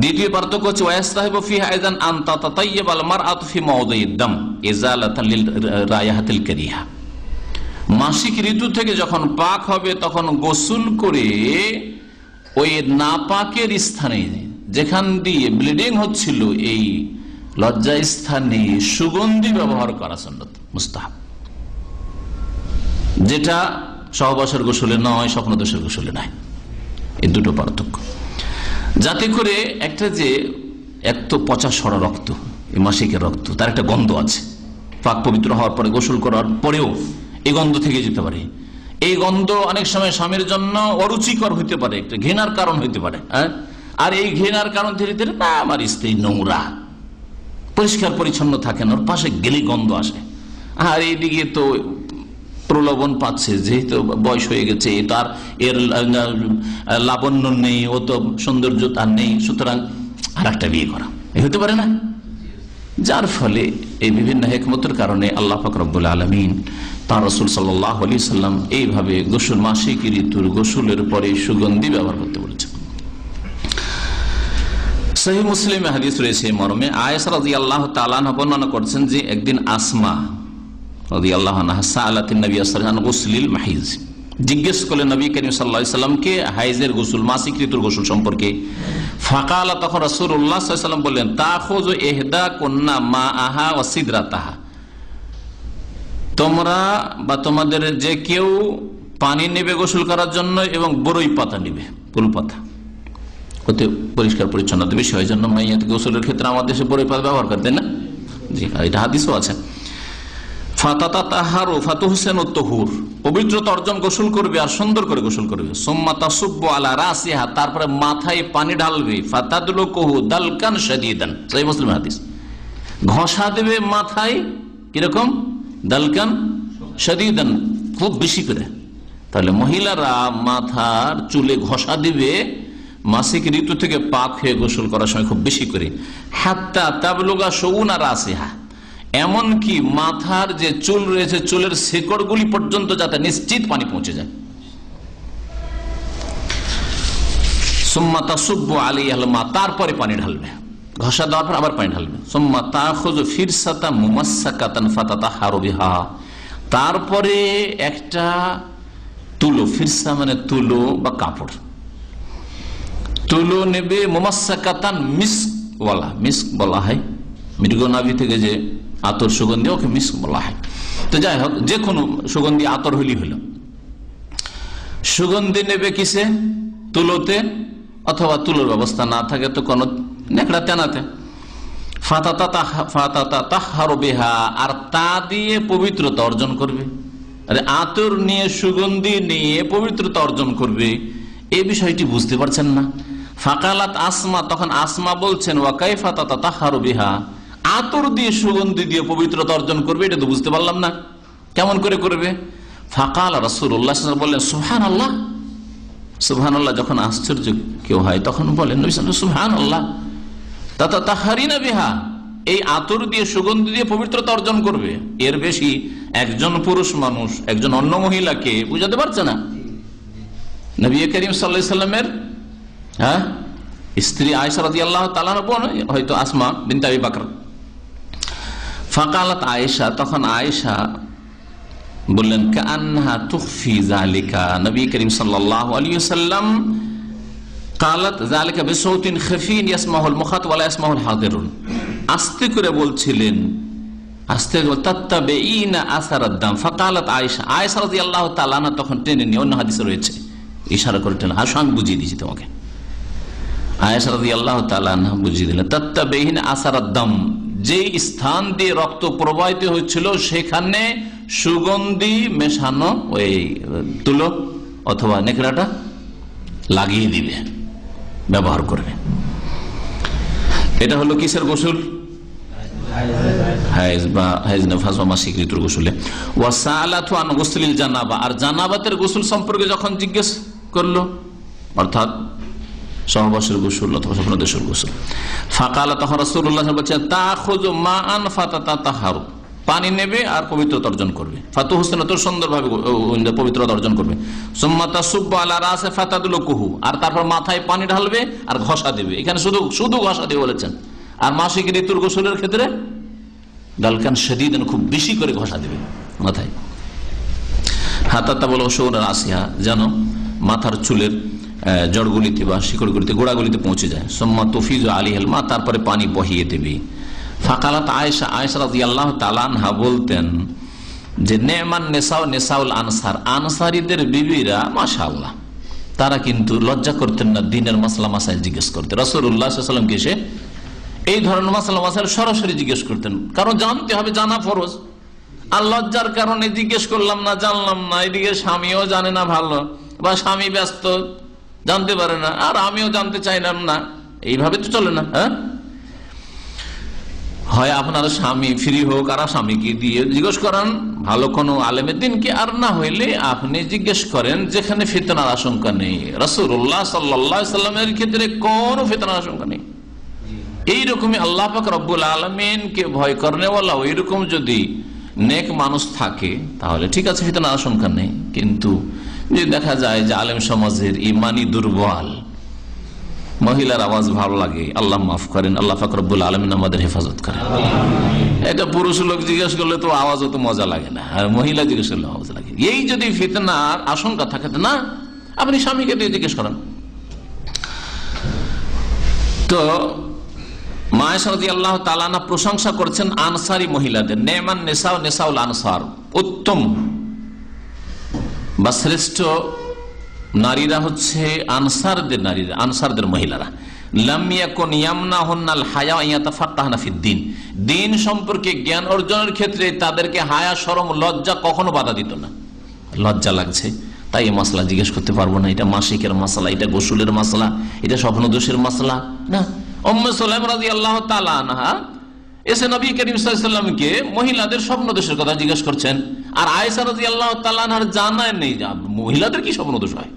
দ্বিতীয় পার্থক্য হচ্ছে ওয়াস্তাহিবু ফিহা আইযান আন তাতাতাইয়াবা আল মারআতু ফি মাওদি'id দাম ইজালাতান লিল রায়াহাতিল কারিহা। মাসিক ঋতু থেকে যখন পাক হবে তখন গোসল করে ওই নাপাকের স্থানে যেখান দিয়ে ব্লিডিং হচ্ছিল এই লজ্জা স্থানে সুগন্ধি ব্যবহার করা সুন্নাত মুস্তাহাব, যেটা সহবাসের গোসলে নয়, স্বপ্নদোষের গোসলে নয়। এই দুটো পার্থক্য। যাতে করে একটা যে এক তো পচা সরা রক্ত, এই মাসিকের রক্ত, তার একটা গন্ধ আছে, পাক পবিত্র হওয়ার পরে গোসল করার পরেও এই গন্ধ থেকে যেতে পারে। এই গন্ধ অনেক সময় স্বামীর জন্য অরুচিকর হইতে পারে, একটা ঘৃণার কারণ হইতে পারে। আর এই ঘৃণার কারণ ধীরে ধীরে না, আমার স্ত্রী নোংরা, পরিষ্কার পরিচ্ছন্ন থাকে না, ওর পাশে গেলে গন্ধ আসে। আর এইদিকে তো প্রলোভন পাচ্ছে, যেহেতু বয়স হয়ে গেছে, তার এর লাবণ্য নেই, ও তো সৌন্দর্য তার নেই, সুতরাং আর একটা বিয়ে করা হতে পারে না। যার ফলে এই বিভিন্ন হিকমতের কারণে আল্লাহ পাক রব্বুল আলামিন তার রাসূল সাল্লাল্লাহু আলাইহি সাল্লাম এইভাবে গোসল, মাসিক ঋতুর গোসলের পরে সুগন্ধি ব্যবহার করতে বলেছেন। সহিহ মুসলিমে হাদিস রয়েছে মর্মে আয়েশা রাদিয়াল্লাহু তাআলা আনহা বর্ণনা করছেন যে একদিন আসমা রাদিয়াল্লাহু আনহা সাআলাতিন নবী সাল্লাল্লাহু আলাইহি ওয়াসাল্লাম গুসলিল মাহিজ, জিজ্ঞেস করলেন নবী করিম সাল্লাল্লাহু আলাইহি সাল্লামকে হাইজের গোসল, মাসিক ঋতুর গোসল সম্পর্কে। ফাকালা, তখন রাসূলুল্লাহ সাল্লাল্লাহু আলাইহি ওয়াসাল্লাম বললেন তাখুযু ইহদা কুন্না মাআহা ওয়া সিদরাতাহা, তোমরা বা তোমাদের যে কেউ পানি নেবে গোসল করার জন্য এবং বরই পাতা নেবে, ফুল পাতা, ওতে পরিষ্কার পরিচ্ছন্নতা বেশি হয়, জন্য মাইয়াত গোসলের ক্ষেত্রে আমাদের দেশে বরই পাতা ব্যবহার করতেন না। জি, এটা হাদিসও আছে। পবিত্রতা অর্জন গোসল করবে আর সুন্দর করে গোসল করবে। সুম্মা তাসুব্বু আলা রাসিহা, তারপরে মাথায় পানি ঢালবে। ফাতাদলুকুহু দালকান শাদীদান, সহিহ মুসলিম হাদিস। ঘষা দেবে মাথায়, কিরকম? দালকান শাদীদান, খুব বেশি করে। তাহলে মহিলারা মাথার চুলে ঘষা দিবে মাসিক ঋতু থেকে পাক হয়ে গোসল করার সময় খুব বেশি করে। হাত্তা তাবলুগা শুউনা রাসিহা, এমনকি মাথার যে চুল রয়েছে চুলের শেকড়গুলি পর্যন্ত যাতে নিশ্চিত পানি পৌঁছে যায়। সুম্মা তাসুব্বু আলাইহাল মা, তারপরে পানি ঢালবে, ঘষা দেওয়ার পর আবার পানি ঢালবে। সুম্মা তাখুযু ফিরসাতা মুমাসসাকাতান ফাতাতাহারু বিহা, তারপরে একটা তুলো, ফিরসা মানে তুলো বা কাপড়, তুলো নেবে, মুমাসসাকাতান মিসকওয়ালা, মিস্ক বলা হয় মৃগনাভি থেকে যে আতর সুগন্ধি, ওকে মিস্ক বলা হয়। তো যাই হোক, যে কোনো সুগন্ধি আতর হইলি হইল। সুগন্ধি নেবে কিসে? তুলোতে, অথবা তুলোর ব্যবস্থা না থাকে তো কোন নেকড়া তেনাতে। ফাতাতাতাহারু বিহা, আর তা দিয়ে পবিত্রতা অর্জন করবে। আরে আতর নিয়ে, সুগন্ধি নিয়ে পবিত্রতা অর্জন করবে, এই বিষয়টি বুঝতে পারছেন না। ফাকালাত আসমা, তখন আসমা বলছেন ওয়া কাইফা তাতাতাহারু বিহা, আতর দিয়ে সুগন্ধি দিয়ে পবিত্রতা অর্জন করবে, এটা তো বুঝতে পারলাম না, কেমন করে করবে? ফাকাল রাসূলুল্লাহ সাল্লাল্লাহু আলাইহি ওয়াসাল্লাম বললেন সুবহানাল্লাহ। সুবহানাল্লাহ যখন আশ্চর্য কেউ হয় তখন বলেন নবী সাল্লাল্লাহু আলাইহি ওয়াসাল্লাম সুবহানাল্লাহ তাতাতাহারিনা বিহা, এই আতর দিয়ে সুগন্ধি দিয়ে পবিত্রতা অর্জন করবে। এর বেশি একজন পুরুষ মানুষ একজন অন্য মহিলাকে বুঝাতে পারছে না। নবী করিম সাল্লাল্লাহু আলাইহি ওয়াসাল্লামের স্ত্রী আয়েশা রাদিয়াল্লাহু তাআলা বোন, হয়তো আসমা বিনত আবি বকর। ফাকালাত আয়েশা, তখন আয়েশা বললেন কান্নাহা তুখফি যালিকা, নবী করিম সাল্লাল্লাহু আলাইহি ওয়াসাল্লাম কালাত যালিকা বিসাউতিন খাফিন ইয়াসমাহুল মুখাতাব ওয়া লা ইয়াসমাহুল হাদিরুন, আস্তে করে বলছিলেন, আস্তে তাত্তাবিইনা আসারাদ দাম। ফাকালাত আয়েশা, আয়েশা রাদিয়াল্লাহু তাআলা আনহা তখন টেনে নিয়ে, অন্য হাদিসে রয়েছে ইশারা করে টেনে, আসো আমি বুঝিয়ে দিয়েছি তোমাকে। আয়েশা রাদিয়াল্লাহু তাআলা আনহা বুঝিয়ে দিলেন, তাত্তাবিইনা আসারাদ দাম, যে স্থান দিয়ে রক্ত প্রবাহিত হচ্ছিল সেখানে সুগন্ধি মেশানো ওই তুলো অথবা নেকড়াটা লাগিয়ে দিবে, ব্যবহার করবে। এটা হলো কিসের গোসল? হাইজ বা হাইজ নেফাস বা মাসিক ঋতুর গোসলে। ওয়াসালাতু আন গুসলিল জানাবা, আর জানাবাতের গোসল সম্পর্কে যখন জিজ্ঞেস করলো, অর্থাৎ সহবাসের গোসল অথবা স্বপ্নদোষের গোসল, ফাকালা, তখন রাসূলুল্লাহ বলছেন, তাখুযু মাআন ফাতাতাতাহারু, পানি নেবে আর পবিত্রতা অর্জন করবে, ফাতু হোসেন তো সুন্দরভাবে পবিত্রতা অর্জন করবে, সুম্মা তাসুব্বু আলা রাসি ফাতাদলুকুহু, আর তারপর মাথায় পানি ঢালবে আর ঘষা দেবে। এখানে শুধু ঘষা দিয়ে বলেছেন। আর মাসিক ঋতুর গোসলের ক্ষেত্রে দালকান শদীদান, খুব বেশি করে ঘষা দেবে মাথায়। হাতাতা বলো শৌরের আসিয়া, যেন মাথার চুলের জড়গুলিতে বা শিকড়গুলিতে গোড়াগুলিতে পৌঁছে যায়। সুম্মা তুফিজু আলাইহিল মা, তারপরে পানি বহিয়ে দেবে। ফাকালাত আয়েশা, আয়েশা রাদিয়াল্লাহু তাআলা আনহা বলতেন যে নেমান নেসাউ নেসাউল আনসার, আনসারীদের বিবিরা মাশাআল্লাহ, তারা কিন্তু লজ্জা করতেন না দ্বীনের মাসলা মাসাইল জিজ্ঞেস করতে। রাসূলুল্লাহ সাল্লাল্লাহু আলাইহি ওয়াসাল্লামকে এসে এই ধরনের মাসলা মাসাইল সরাসরি জিজ্ঞেস করতেন, কারণ জানতে হবে, জানা ফরজ। আর লজ্জার কারণে জিজ্ঞেস করলাম না, জানলাম না, এদিকে স্বামীও জানে না ভালো, বা স্বামী ব্যস্ত জানতে পারে না, আর আমিও জানতে চাইলাম না, এইভাবে তো চলে না। হ্যাঁ, হয় আপনার স্বামী ফ্রি হোক আর স্বামীকে দিয়ে জিজ্ঞেস করান ভালো কোনো আলেমের দিনকে, আর না হইলে আপনি জিজ্ঞেস করেন যেখানে ফিতনার আশঙ্কা নেই। রাসূলুল্লাহ সাল্লাল্লাহু আলাইহি ওয়াসাল্লামের ক্ষেত্রে কোনো ফিতনার আশঙ্কা নেই। এইরকমই আল্লাহ পাক রব্বুল আলামিনকে ভয় করেওয়ালা ওইরকম যদি নেক মানুষ থাকে তাহলে ঠিক আছে, ফিতনার আশঙ্কা নেই। কিন্তু যে দেখা যায় যে আলেম সমাজের ইমানি দুর্বল, মহিলার আওয়াজ ভালো লাগে, আল্লাহ মাফ করেন, আল্লাহ পাক রব্বুল আলামিন আমাদের হেফাজত করেন। এটা পুরুষ লোক জিজ্ঞেস করলে তো আওয়াজ অত মজা লাগে না, আর মহিলা জিজ্ঞেস করলে আওয়াজ লাগে। এই যদি ফিতনার আশঙ্কা থাকে না, আপনি স্বামীকে দিয়ে জিজ্ঞেস করেন। তো মা আয়েশা রাদিয়াল্লাহু তাআলা আনহা প্রশংসা করছেন আনসারী মহিলাদের, নেমান নেসাউ নেসাউল আনসার, উত্তম বা শ্রেষ্ঠ নারীরা হচ্ছে আনসারদের নারীরা, আনসারদের মহিলারা। লাম ইয়াকুন ইয়ামনাহুন্নাল হায়া ইয়াতাফাক্কাহনা ফিদ্দিন, দিন সম্পর্কে জ্ঞান অর্জনের ক্ষেত্রে তাদেরকে হায়া শরম লজ্জা কখনো বাধা দিত না। লজ্জা লাগছে তাই এই মাসলা জিজ্ঞেস করতে পারবো না, এটা মাসিকের মাসলা, এটা গোসলের মাসলা, এটা স্বপ্নদোষের মাসলা না। উম্মে সুলাইম রাদিয়াল্লাহু তাআলা আনহা এসে নবী করিম সাল্লাল্লাহু আলাইহি ওয়াসাল্লামকে মহিলাদের স্বপ্নদোষের কথা জিজ্ঞেস করছেন, আর আয়েশা রাদিয়াল্লাহু তাআলা আনহার জানায় নেই যে মহিলাদের কি স্বপ্নদোষ হয়,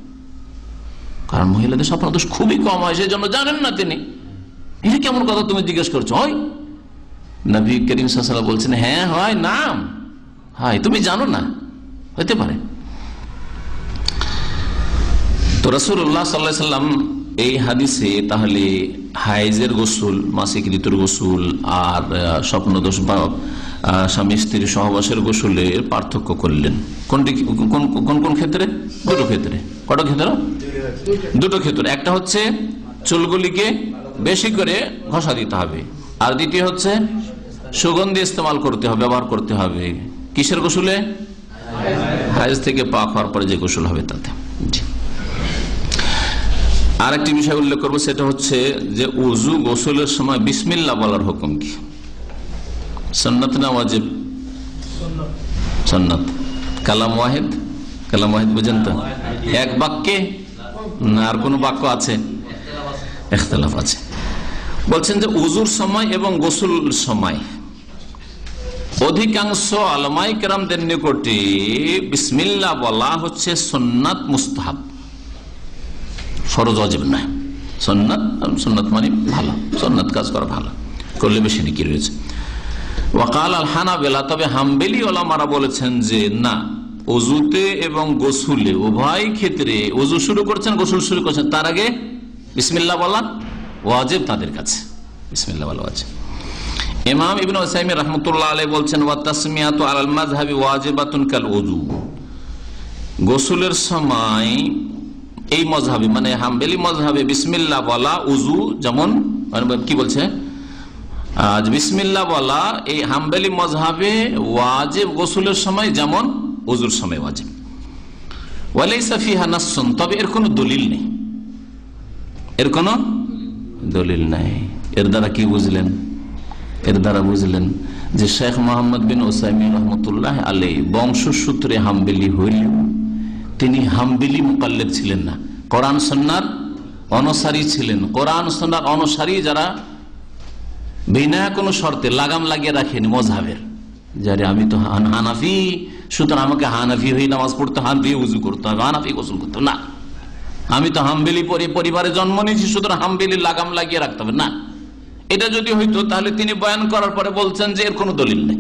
কারণ মহিলাদের স্বপ্নদোষ খুবই কম হয়, সেই জন্য জানেন না তিনি। এটা কেমন কথা তুমি জিজ্ঞেস করছো? হয় নবী করিম সাল্লাল্লাহু আলাইহি ওয়াসাল্লাম বলছেন, হ্যাঁ হয়, নাম হয়, তুমি জানো না, হতে পারে। তো রাসূলুল্লাহ সাল্লাল্লাহু আলাইহি ওয়াসাল্লাম এই হাদিসে তাহলে হাইজের গোসল, মাসিক ঋতুর গোসল আর স্বপ্নদোষ বা স্বামী স্ত্রী সহবাসের গোসলের পার্থক্য করলেন। কোনটি কোন কোন ক্ষেত্রে? দুটো ক্ষেত্রে। কত ক্ষেত্রে? দুটো ক্ষেত্রে। একটা হচ্ছে চুলগুলিকে বেশি করে ঘষা দিতে হবে, আর দ্বিতীয় হচ্ছে সুগন্ধি ইস্তেমাল করতে হবে, ব্যবহার করতে হবে। কিসের গোসলে? হাইজ থেকে পাক হওয়ার পরে যে গোসল হবে তাতে। আর একটি বিষয় উল্লেখ করবো, সেটা হচ্ছে যে উযু গোসলের সময় বিসমিল্লাহ বলার হুকুম কি? সুন্নাত না ওয়াজিব? সুন্নাত। কালাম ওয়াহিদ, কালাম ওয়াহিদ বুঝেন তো? এক বাক্যে না আর কোন বাক্য আছে? ইখতিলাফ আছে। বলছেন যে উযুর সময় এবং গোসল সময় অধিকাংশ উলামায়ে কেরামদের নিকটে বিসমিল্লাহ বলা হচ্ছে সুন্নাত মুস্তাহাব, ফরজ ওয়াজিব না। সুন্নাত, সুন্নাত মানে ভালো, সুন্নাত কাজ করা ভালো, করলে বেশি নেকি রয়েছে। ওয়াকাল আল হানাবিলা, তবে হাম্বলি ওলামারা বলেছেন যে না, ওযুতে এবং গোসলে উভয় ক্ষেত্রে ওযু শুরু করছেন, গোসল শুরু করছেন, তার আগে বিসমিল্লাহ বলা ওয়াজিব তাদের কাছে, বিসমিল্লাহ বলা ওয়াজিব। ইমাম ইবনে উসাইমিন রাহমাতুল্লাহ আলাইহি বলছেন ওয়া তাসমিয়াতু আলাল মাযহাবি ওয়াজিবাতুন কাল ওযু, গোসলের সময় এই মজহাবে মানে হাম্বলি মজহাবে বিসমিল্লাহ বলা উজু যেমন কি বলছে বিসমিল্লাহ বলা এই হাম্বলি মজহাবে ওয়াজিব গোসলের সময় যেমন উজুর সময় ওয়াজিব। ওয়ালাইসা ফিহা নাসসুন, তবে এর কোনো দলিল নেই, এর কোনো দলিল নাই। এর দ্বারা কি বুঝলেন? এর দ্বারা বুঝলেন যে শেখ মোহাম্মদ বিন উসাইমিন রহমতুল্লাহ আলাইহি বংশসূত্রে হাম্বলি হইলেও তিনি হাম্বলি মুকাল্লিদ ছিলেন না, কোরআন সুন্নাহর অনুসারী ছিলেন। কোরআন সুন্নাহর অনুসারী যারা বিনা কোনো শর্তে লাগাম লাগিয়ে রাখেন মজহাবের, যারে আমি তো হানাফি সুতরাং আমাকে হানাফি হয়ে নামাজ পড়তে, হানাফি উজু করতে হবে, হানাফি গোসল করতে হবে না, আমি তো হাম্বলি পরিবারে জন্ম নিয়েছি সুতরাং হাম্বলি লাগাম লাগিয়ে রাখতে হবে না। এটা যদি হইতো তাহলে তিনি বয়ান করার পরে বলছেন যে এর কোনো দলিল নেই।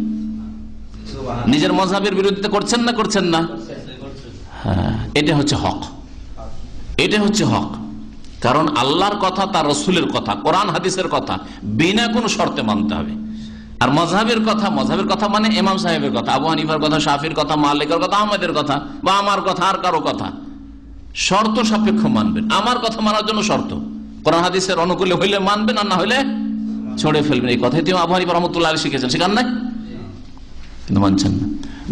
নিজের মজহাবের বিরোধিতা করছেন না? করছেন না? হ্যাঁ, এটা হচ্ছে হক, এটা হচ্ছে হক। কারণ আল্লাহর কথা, তার রসুলের কথা, কোরআন হাদিসের কথা বিনা কোনো শর্তে মানতে হবে। আর মজহাবের কথা মানে ইমাম সাহেবের কথা, আবু হানিফার কথা, শাফির কথা, মালিকের কথা, আহমেদের কথা বা আমার কথা, আর কারো কথা শর্ত সাপেক্ষ মানবেন। আমার কথা মানার জন্য শর্ত, কোরআন হাদিসের অনুকূলে হইলে মানবেন, আর না হইলে ছড়ে ফেলবেন। এই কথাই তিনি আবু হানিফা রহমতুল্লাহ আলাইহি শিখেছেন, শিখান নাই? কিন্তু মানছেন না।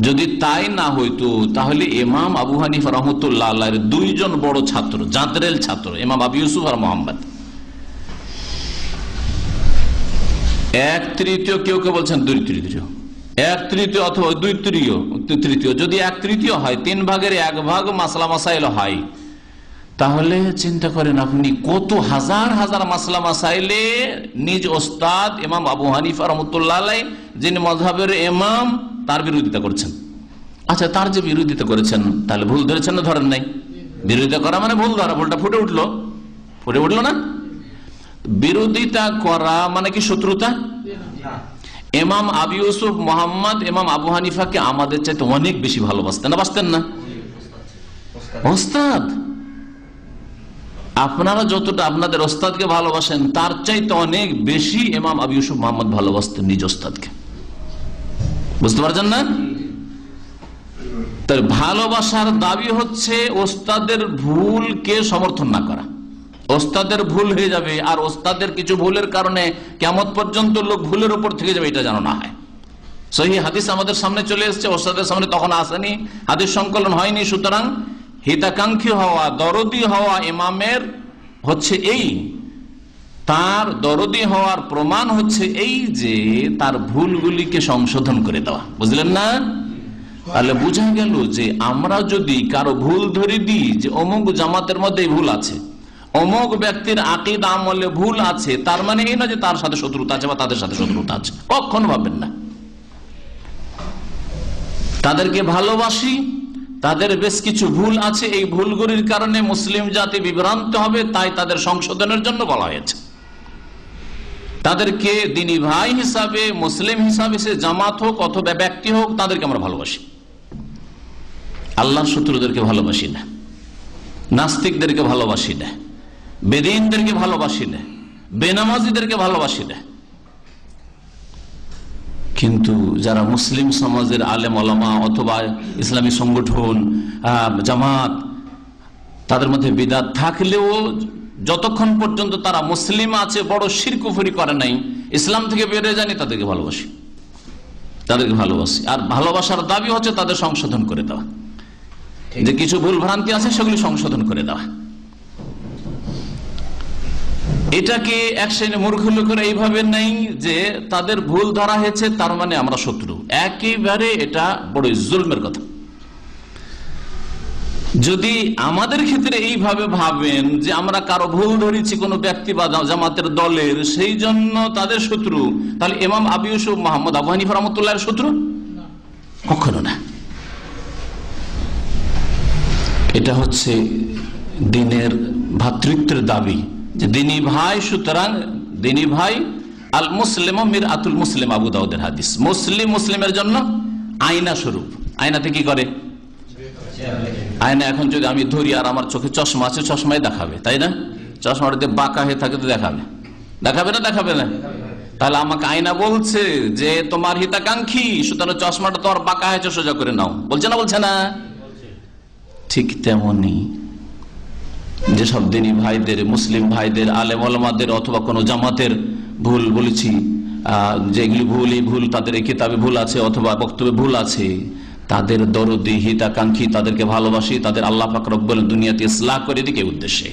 যদি তাই না হইতো তাহলে ইমাম আবু হানিফা রহমতুল্লাহ আলাইহির দুইজন বড় ছাত্র, জাদরেল ছাত্র, ইমাম আবু ইউসুফ আর মোহাম্মদ, 1/3, কেউ কেউ বলছেন 2/3, 1/3 অথবা 2/3, যদি 1/3 হয়, 3 ভাগের 1 ভাগ মাসলা মাসাইল হয়, তাহলে চিন্তা করেন আপনি কত হাজার হাজার মাসলা মাসাইলে নিজ ওস্তাদ ইমাম আবু হানিফা রহমতুল্লাহ আলাইহি, যিনি মযহাবের ইমাম, তার বিরোধিতা করছেন। আচ্ছা, তার যে বিরোধিতা করেছেন তাহলে ভুল ধরেছেন না ধরেন নাই? বিরোধিতা করা মানে ভুল ধরা, ভুলটা ফুটে উঠলো না? বিরোধিতা করা মানে কি শত্রুতা? ইমাম আবু ইউসুফ মোহাম্মদ ইমাম আবু হানিফাকে আমাদের চাইতে অনেক বেশি ভালোবাসতেন না? বাসতেন না? ওস্তাদ, আপনারা যতটা আপনাদের ওস্তাদকে ভালোবাসেন তার চাইতে অনেক বেশি ইমাম আবু ইউসুফ মোহাম্মদ ভালোবাসতেন নিজ ওস্তাদকে। বুঝতে পারছেন না? তাই ভালোবাসার দাবি হচ্ছে ওস্তাদের ভুলকে সমর্থন না করা। ওস্তাদের ভুল হয়ে যাবে আর ওস্তাদের কিছু ভুলের কারণে কিয়ামত পর্যন্ত লোক ভুলের উপর থেকে যাবে, এটা যেন না হয়। সহিহ হাদিস আমাদের সামনে চলে এসেছে, ওস্তাদের সামনে তখন আসেনি, হাদিস সংকলন হয়নি। সুতরাং হিতাকাঙ্ক্ষী হওয়া, দরদি হওয়া ইমামের হচ্ছে এই, তার দরদি হওয়ার প্রমাণ হচ্ছে এই যে তার ভুলগুলিকে সংশোধন করে দেওয়া। বুঝলেন না? তাহলে বোঝা গেল যে আমরা যদি কারো ভুল ধরে দিই যে অমুক জামাতের মধ্যে ভুল আছে, অমুক ব্যক্তির আকীদা আমলে ভুল আছে, তার মানে এই না যে তার সাথে শত্রুতা আছে বা তাদের সাথে শত্রুতা আছে, কখনো ভাববেন না। তাদেরকে ভালোবাসি, তাদের বেশ কিছু ভুল আছে, এই ভুলগুলির কারণে মুসলিম জাতি বিভ্রান্ত হবে, তাই তাদের সংশোধনের জন্য বলা হয়েছে। তাদেরকে দিনী ভাই হিসাবে, মুসলিম হিসাবে, সে জামাত হোক অথবা ব্যক্তি হোক, তাদেরকে আমরা ভালোবাসি। আল্লাহর শত্রুদেরকে ভালোবাসি না, নাস্তিকদেরকে ভালোবাসি না, বেদিনদেরকে ভালোবাসি না, বেনামাজিদেরকে ভালোবাসি না। কিন্তু যারা মুসলিম সমাজের আলেম ওলামা অথবা ইসলামী সংগঠন, জামাত, তাদের মধ্যে বিদআত থাকলেও যতক্ষণ পর্যন্ত তারা মুসলিম আছে, বড় শিরক কুফরি করে নাই, ইসলাম থেকে বেরিয়ে যায়নি, তাদেরকে ভালোবাসি, তাদেরকে ভালোবাসি। আর ভালোবাসার দাবি হচ্ছে তাদের সংশোধন করে দেওয়া, যে কিছু ভুল ভ্রান্তি আছে সেগুলি সংশোধন করে দেওয়া। এটাকে এক শ্রেণী মূর্খ লোকেরা এইভাবে নেই যে তাদের ভুল ধরা হয়েছে তার মানে আমরা শত্রু, একেবারে এটা বড় জুলমের কথা। যদি আমাদের ক্ষেত্রে এইভাবে ভাবেন যে আমরা কারো ভুল ধরেছি কোনো ব্যক্তি বা জামাতের দলের, সেই জন্য তাদের শত্রু, তাহলে ইমাম আবু ইউসুফ মোহাম্মদ আবু হানিফা রাহমাতুল্লাহির শত্রু? কখনো না। এটা হচ্ছে দ্বীনের ভ্রাতৃত্বের দাবি যে দ্বীনি ভাই, সুতরাং দ্বীনি ভাই আল মুসলিম মিরআতুল মুসলিম, আবু দাউদের হাদিস। মুসলিম মুসলিমের জন্য আয়না স্বরূপ। আয়নাতে কি করে? আয়না এখন যদি আমি ধরি আর আমার চোখে চশমা আছে, চশমাই দেখাবে, তাই না? চশমাটা যদি বাঁকা হয়ে থাকে তো দেখাবে, দেখাবে না? দেখাবে না? তাহলে আমাকে আয়না বলছে যে তোমার হিতাকাঙ্ক্ষী, সুতরাং চশমাটা তোমার বাঁকা হয়েছে, সোজা করে নাও, বলছে না? বলছে না? ঠিক তেমনি যেসব দিনী ভাইদের, মুসলিম ভাইদের, আলেম ওলামাদের অথবা কোনো জামাতের ভুল বলেছি, যেগুলি ভুল, এই ভুল তাদের এই কিতাবে ভুল আছে অথবা বক্তব্যে ভুল আছে, তাদের দরদি, হিতাকাঙ্ক্ষী, তাদেরকে ভালোবাসি, তাদের আল্লাহ পাক রব্বুল দুনিয়াতে ইসলাহ করে দিকে এই উদ্দেশ্যে,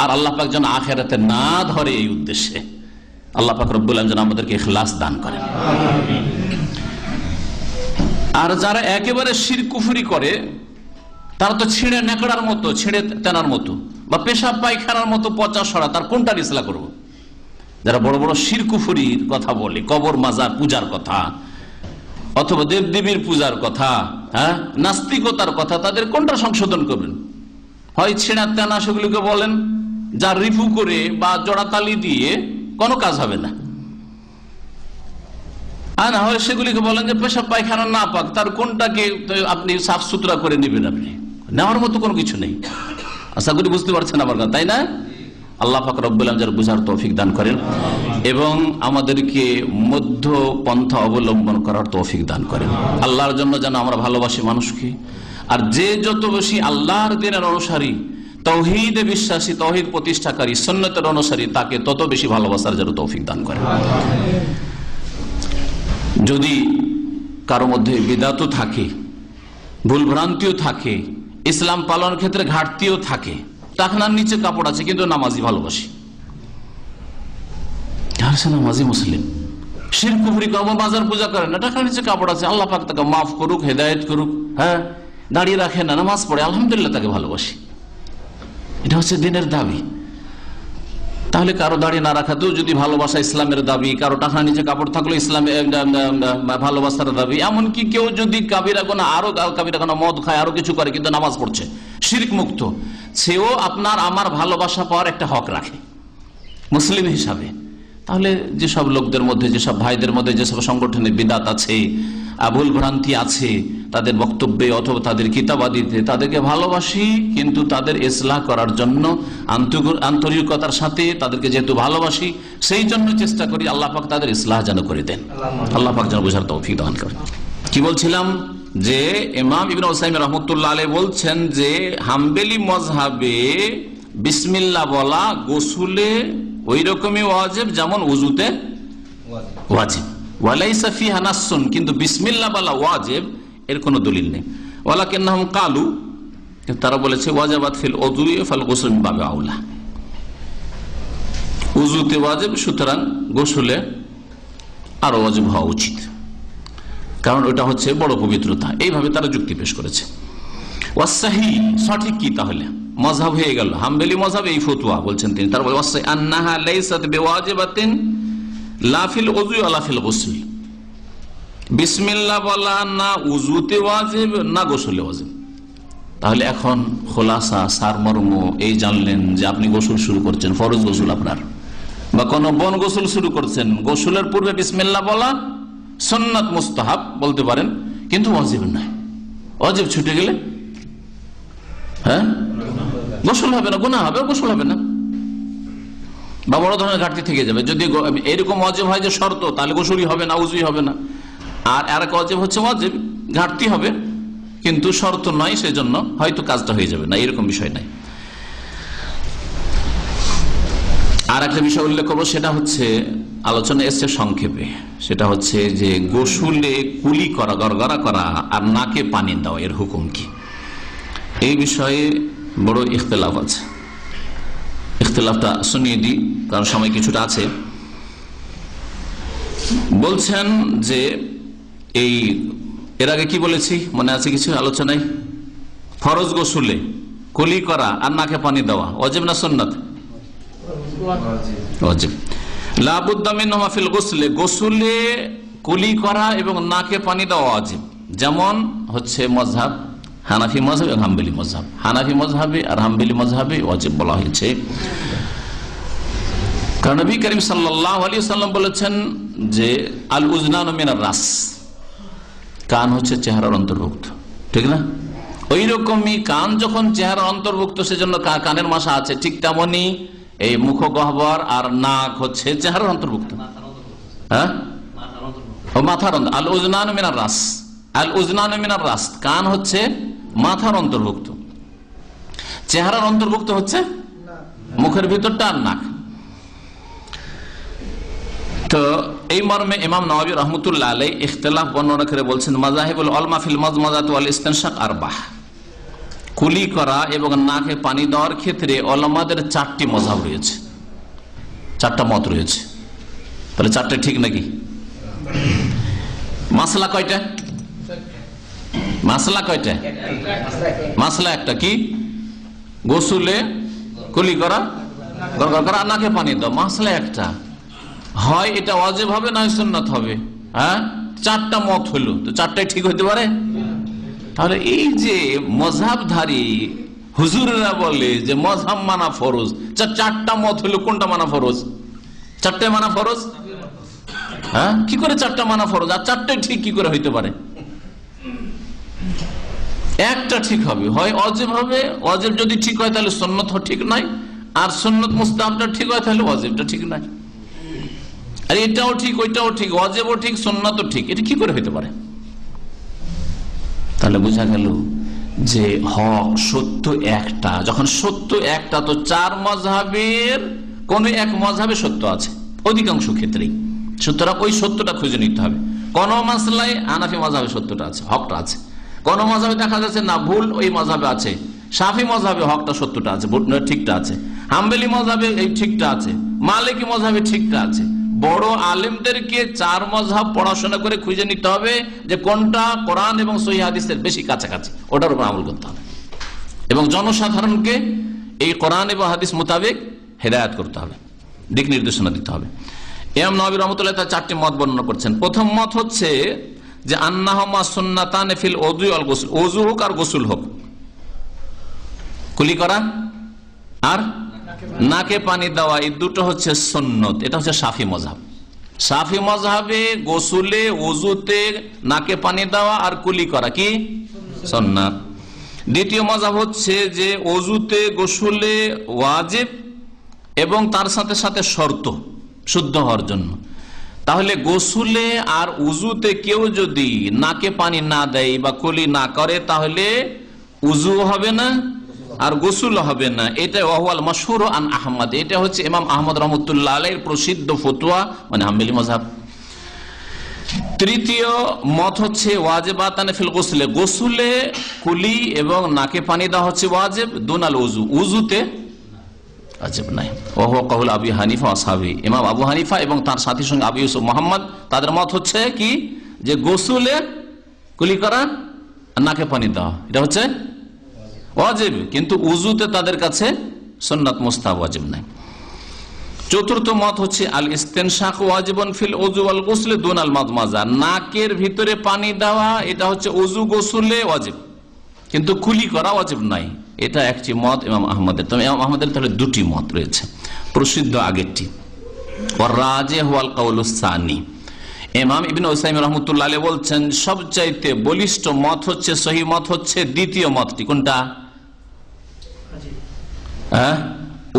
আর আল্লাহ পাক যেন আখিরাতে না ধরে এই উদ্দেশ্যে আল্লাহ পাক রব্বুল আলামিন যেন আমাদেরকে ইখলাস দান করেন। আর যারা একেবারে শিরক কুফরি করে, তারা তো ছিঁড়ে নেকড়ার মতো, ছিঁড়ে তেনার মতো, বা পেশাব পায়খানার মতো পচা সরা, তার কোনটার ইসলাহ করবো? যারা বড় বড় শিরক কুফরির কথা বলে, কবর মাজার পূজার কথা অথবা দেবদেবীর পূজার কথা, হ্যাঁ, নাস্তিকতার কথা, তাদের কোনটা সংশোধন করবেন? হয় ছিঁড়া তেনা সেগুলিকে বলেন, যা রিফু করে বা জোড়াতালি দিয়ে কোনো কাজ হবে না, আর না হয় সেগুলিকে বলেন যে পেশাব পায়খানা না পাক, তার কোনটাকে আপনি সাফ সুতরা করে নেবেন? আপনি নেওয়ার মতো কোনো কিছু নেই। আশা করি বুঝতে পারছেন আমার কথা, তাই না? আল্লাহ পাক রব্বুল আলামিন যার বুঝার তৌফিক দান করেন এবং আমাদেরকে মধ্য পন্থা অবলম্বন করার তৌফিক দান করেন। আল্লাহর জন্য যেন আমরা ভালোবাসি মানুষকে, আর যে যত বেশি আল্লাহর দ্বীনের অনুসারী, তাওহীদে বিশ্বাসী, তাওহীদ প্রতিষ্ঠাকারী, সুন্নতের অনুসারী, তাকে তত বেশি ভালোবাসার জন্য তৌফিক দান করেন। যদি কারো মধ্যে বিদাতও থাকে, ভুল ভ্রান্তিও থাকে, ইসলাম পালনের ক্ষেত্রে ঘাটতিও থাকে, টাকনার নিচে কাপড় আছে কিন্তু নামাজি ভালোবাসি, নামাজি মুসলিম, শিরক কুফরি করে, বাজার পূজা করে না, টাকার নিচে কাপড় আছে, আল্লাহ পাক তাকে মাফ করুক, হেদায়েত করুক, হ্যাঁ, দাঁড়িয়ে রাখে না, নামাজ পড়ে, আলহামদুলিল্লাহ, তাকে ভালোবাসি। এটা হচ্ছে দিনের দাবি। তাহলে কারো দাঁড়িয়ে না রাখাতেও যদি ভালোবাসা ইসলামের দাবি, কারো টাকা নিচে কাপড় থাকলে ইসলামের ভালোবাসার দাবি, এমনকি কেউ যদি কাবিরা গুনাহ, আরো কাবিরা গুনাহ, মদ খায়, আরো কিছু করে কিন্তু নামাজ পড়ছে, শিরক মুক্ত, সেও আপনার আমার ভালোবাসা পাওয়ার একটা হক রাখে মুসলিম হিসাবে। তাহলে যেসব লোকদের মধ্যে, যেসব ভাইদের মধ্যে, যেসব সংগঠনে বিদাত আছে, ভুল ভ্রান্তি আছে, তাদের বক্তব্যে অথবা তাদের কিতাবাদিতে, তাদেরকে ভালোবাসি, কিন্তু তাদের ইসলাহ করার জন্য আন্তরিকতার সাথে তাদেরকে যেহেতু ভালোবাসি, সেই জন্য চেষ্টা করি আল্লাহ পাক তাদের ইসলাহ যেন করে দেন, আল্লাহ পাক যেন বোঝার তৌফিক দান করেন। কি বলছিলাম, যে ইমাম ইবনে উসাইমিন রাহমাতুল্লাহ আলাইহি বলছেন যে হাম্বলি মযহাবে বিসমিল্লাহ বলা গোসলে ওই রকমই ওয়াজিব যেমন ওযুতে ওয়াজিব, ওয়ালাইসা ফিহা নাসসুন, কিন্তু বিসমিল্লাহ বলা ওয়াজিব এর কোনো দলিল নেই। ওয়ালাকিন্নাহুম ক্বালু, তারা বলেছে ওয়াজাবাত ফিল উযুই ফাল গুসল মিন বাবি আউলা, ওযুতে ওয়াজিব, সুতরাং গোসলে আরো ওয়াজিব হওয়া উচিত, কারণ ওটা হচ্ছে বড় পবিত্রতা। এইভাবে তারা যুক্তি পেশ করেছে। ওয়াসসাহি, সঠিক কি তাহলে? মাযহাব হয়ে গেল, হাম্বলি মাযহাব এই ফতোয়া বলছেন তিনি। তার বলে ওয়াসসাহি আন্নাহা লাইসাত বিওয়াজিবাতিন লা ফিল উযু ওয়া লা ফিল গুসল, বিসমিল্লাহ বলা না উযুতে ওয়াজিব না গোসলে ওয়াজিব। তাহলে এখন খোলাসা, সারমর্ম এই জানলেন যে আপনি গোসল শুরু করছেন, ফরজ গোসল আপনার, বা কোন বন গোসল শুরু করছেন, গোসলের পূর্বে বিসমিল্লাহ বলা সুন্নাত মুস্তাহাব বলতে পারেন, কিন্তু ওয়াজিব নয়। ওয়াজিব ছুটে গেলে হ্যাঁ গোসল হবে না, গুনাহ হবে, গোসল হবে না, বা বড় ধরনের ঘাটতি থেকে যাবে। যদি এরকম ওয়াজিব হয় যে শর্ত, তাহলে গোসলই হবে না, উযুই হবে না। আর এক ওয়াজিব হচ্ছে ওয়াজিব, ঘাটতি হবে কিন্তু শর্ত নয়, সেজন্য হয়তো কাজটা হয়ে যাবে না, এরকম বিষয় নাই। আর একটা বিষয় উল্লেখ করবো, সেটা হচ্ছে আলোচনা এসছে সংক্ষেপে, সেটা হচ্ছে যে গোসলে কুলি করা, গড়গড়া করা আর নাকে পানি দেওয়া, এর হুকুম কি? এই বিষয়ে বড় ইখতিলাফ আছে। ইখতিলাফটা শুনিয়ে দিই, কারণ সময় কিছুটা আছে। বলছেন যে এর আগে কি বলেছি মনে আছে কিছু আলোচনায়? ফরজ গোসলে কুলি করা আর নাকে পানি দেওয়া ওয়াজিব না সুন্নাত? ওয়াজিব। লা বুদ্দা মিনহুমা ফিল গুসলে, গোসলে কুলি করা এবং নাকে পানি দেওয়া ওয়াজিব। যেমন হচ্ছে মাযহাব হানাফি মাযহাব এবং হাম্বলি মাযহাব। হানাফি মাযহাবে আর হাম্বলি মাযহাবে ওয়াজিব বলা হয়েছে, কারণ নবী করিম সাল্লাল্লাহু আলাইহি ওয়াসাল্লাম বলেছেন যে আল উযনানু মিনার রাস, কান হচ্ছে চেহারার অন্তর্ভুক্ত, ঠিক না? ওই রকমই কান যখন চেহারার অন্তর্ভুক্ত, সেজন্য কানের মাসা আছে, ঠিক তেমনি এই মুখ গহ্বর আর নাক হচ্ছে চেহারার অন্তর্ভুক্ত। হ্যাঁ, মাথার আল উযনানু মিনার রাস, আল উযনানু মিনার রাস, কান হচ্ছে মাথার অন্তর্ভুক্ত, চেহারার অন্তর্ভুক্ত হচ্ছে মুখের ভিতরটা আর নাক। তো এই মর্মে ইমাম নওয়াবী রাহমাতুল্লাহ আলাইহি ইখতিলাফ বর্ণনা করে বলছেন, মাযাহিবুল উলামা ফিল মাযমাযাত ওয়াল ইসতিনশাক আরবাহ। কুলি করা এবং নাকে পানি দেওয়ার ক্ষেত্রে উলামাদের 4টি মাযহাব রয়েছে, 4টা মত রয়েছে। তাহলে 4টে ঠিক নাকি? মাসলা কয়টা? মাসলা কয়টা? মাসলা একটা, কি? গোসলে কুলি করা, গড়গড় করা, নাকে পানি দাও। মাসলা একটা, হয় এটা ওয়াজিব হবে না সুন্নাত হবে। হ্যাঁ, 4টা মত হলো, তো 4টাই ঠিক হইতে পারে? তাহলে এই যে মযহাবধারী হুজুররা বলে যে মযহাব মানা ফরজ, 4টা মত হলো, কোনটা মানা ফরজ? 4টাই মানা ফরজ। হ্যাঁ, কি করে 4টা মানা ফরজ আর 4টাই ঠিক কি করে হইতে পারে? একটা ঠিক হবে, হয় ওয়াজিব হবে, ওয়াজিব যদি ঠিক হয় তাহলে সুন্নাত ঠিক নয়, আর সুন্নাত মুস্তাহাবটা ঠিক হয় তাহলে ওয়াজিবটা ঠিক নয়। আর এটাও ঠিক ওইটাও ঠিক, ওয়াজিবও ঠিক সুন্নাতও ঠিক, এটা কি করে হইতে পারে? তাহলে বোঝা গেল যে হক সত্য একটা, যখন সত্য একটা তো 4 মাযহাবের কোন এক মাযহাবে সত্য আছে অধিকাংশ ক্ষেত্রেই, সুতরাং ওই সত্যটা খুঁজে নিতে হবে। কোন মাসলায় হানাফি মাযহাবে সত্যটা আছে, হকটা আছে, কোন মাযহাবে দেখা যাচ্ছে না ভুল ওই মাযহাবে আছে, শাফি মাযহাবে হকটা সত্যটা আছে, ঠিকটা আছে, হাম্বলি মাযহাবে এই ঠিকটা আছে, মালিকি মাযহাবে ঠিকটা আছে। বড় আলেমদেরকে 4 মাযহাব পড়াশোনা করে খুঁজে নিতে হবে যে কোনটা কোরআন এবং সহিহ হাদিসের বেশি কাছাকাছি, ওটার উপর আমল করতে হবে এবং জনসাধারণকে এই কোরআন এবং হাদিস মোতাবেক হেদায়েত করতে হবে, দিক নির্দেশনা দিতে হবে। ইমাম নওয়াবী রাহমাতুল্লাহ তাআলা 4টি মত বর্ণনা করছেন। প্রথম মত হচ্ছে যে আন্নাহুমা সুন্নাতান ফিল ওযু ওয়াল গোসল, ওযু হোক আর গোসল হোক, কুলি করা আর নাকে পানি দেওয়া, এই দুটো হচ্ছে সুন্নত। এটা হচ্ছে শাফি মাযহাব। শাফি মাযহাবে গোসলে, ওযুতে নাকে পানি দেওয়া আর কুলি করা কি সুন্নাত। দ্বিতীয় মাযহাব হচ্ছে যে ওযুতে গোসলে ওয়াজিব এবং তার সাথে সাথে শর্ত শুদ্ধ হওয়ার জন্য। তাহলে গোসলে আর উজুতে কেউ যদি নাকে পানি না দেয় বা কুলি না করে তাহলে উজু হবে না আর গোসল হবে না। এটা ওয়াহুয়াল মাশহুর আন আহমদ, এটা হচ্ছে ইমাম আহমদ রাহমাতুল্লাহ আলাইহির প্রসিদ্ধ ফতোয়া, মানে হাম্বলি মাযহাব। তৃতীয় মত হচ্ছে ওয়াজিবাতান ফিল গোসলে, গোসলে কুলি এবং নাকে পানি দেওয়া হচ্ছে ওয়াজিব, দুনাল উজু, উজুতে ওয়াজিব নাই। ওয়া কাউল আবি হানিফা ওয়া আসহাবি, ইমাম আবু হানিফা এবং তার সাথী সঙ্গে আবু ইউসুফ মুহাম্মদ, তাদের মত হচ্ছে কি যে গোসলে কুলি করা আর নাকে পানি দেওয়া এটা হচ্ছে ওয়াজিব, কিন্তু উজুতে তাদের কাছে সুন্নাত মুস্তাহাব, ওয়াজিব নাই। চতুর্থ মত হচ্ছে আল ইস্তিনশাক ওয়াজিবুন ফিল ওযু ওয়াল গোসলে দুনাল মাযমাযা, নাকের ভিতরে পানি দেওয়া এটা হচ্ছে ওযু গোসলে ওয়াজিব, কিন্তু কুলি করা ওয়াজিব নাই। এটা একটি মত ইমাম আহমদের। তবে ইমাম আহমদের তাহলে 2টি মত রয়েছে, প্রসিদ্ধ আগেরটি। ওয়ার রাজিহ ওয়াল কাউলুস সানি, ইমাম ইবনে উসাইমিন রাহমাতুল্লাহ আলাইহি বলছেন সবচাইতে বলিষ্ঠ মত হচ্ছে, সহিহ মত হচ্ছে দ্বিতীয় মতটি। কোনটা? হ্যাঁ,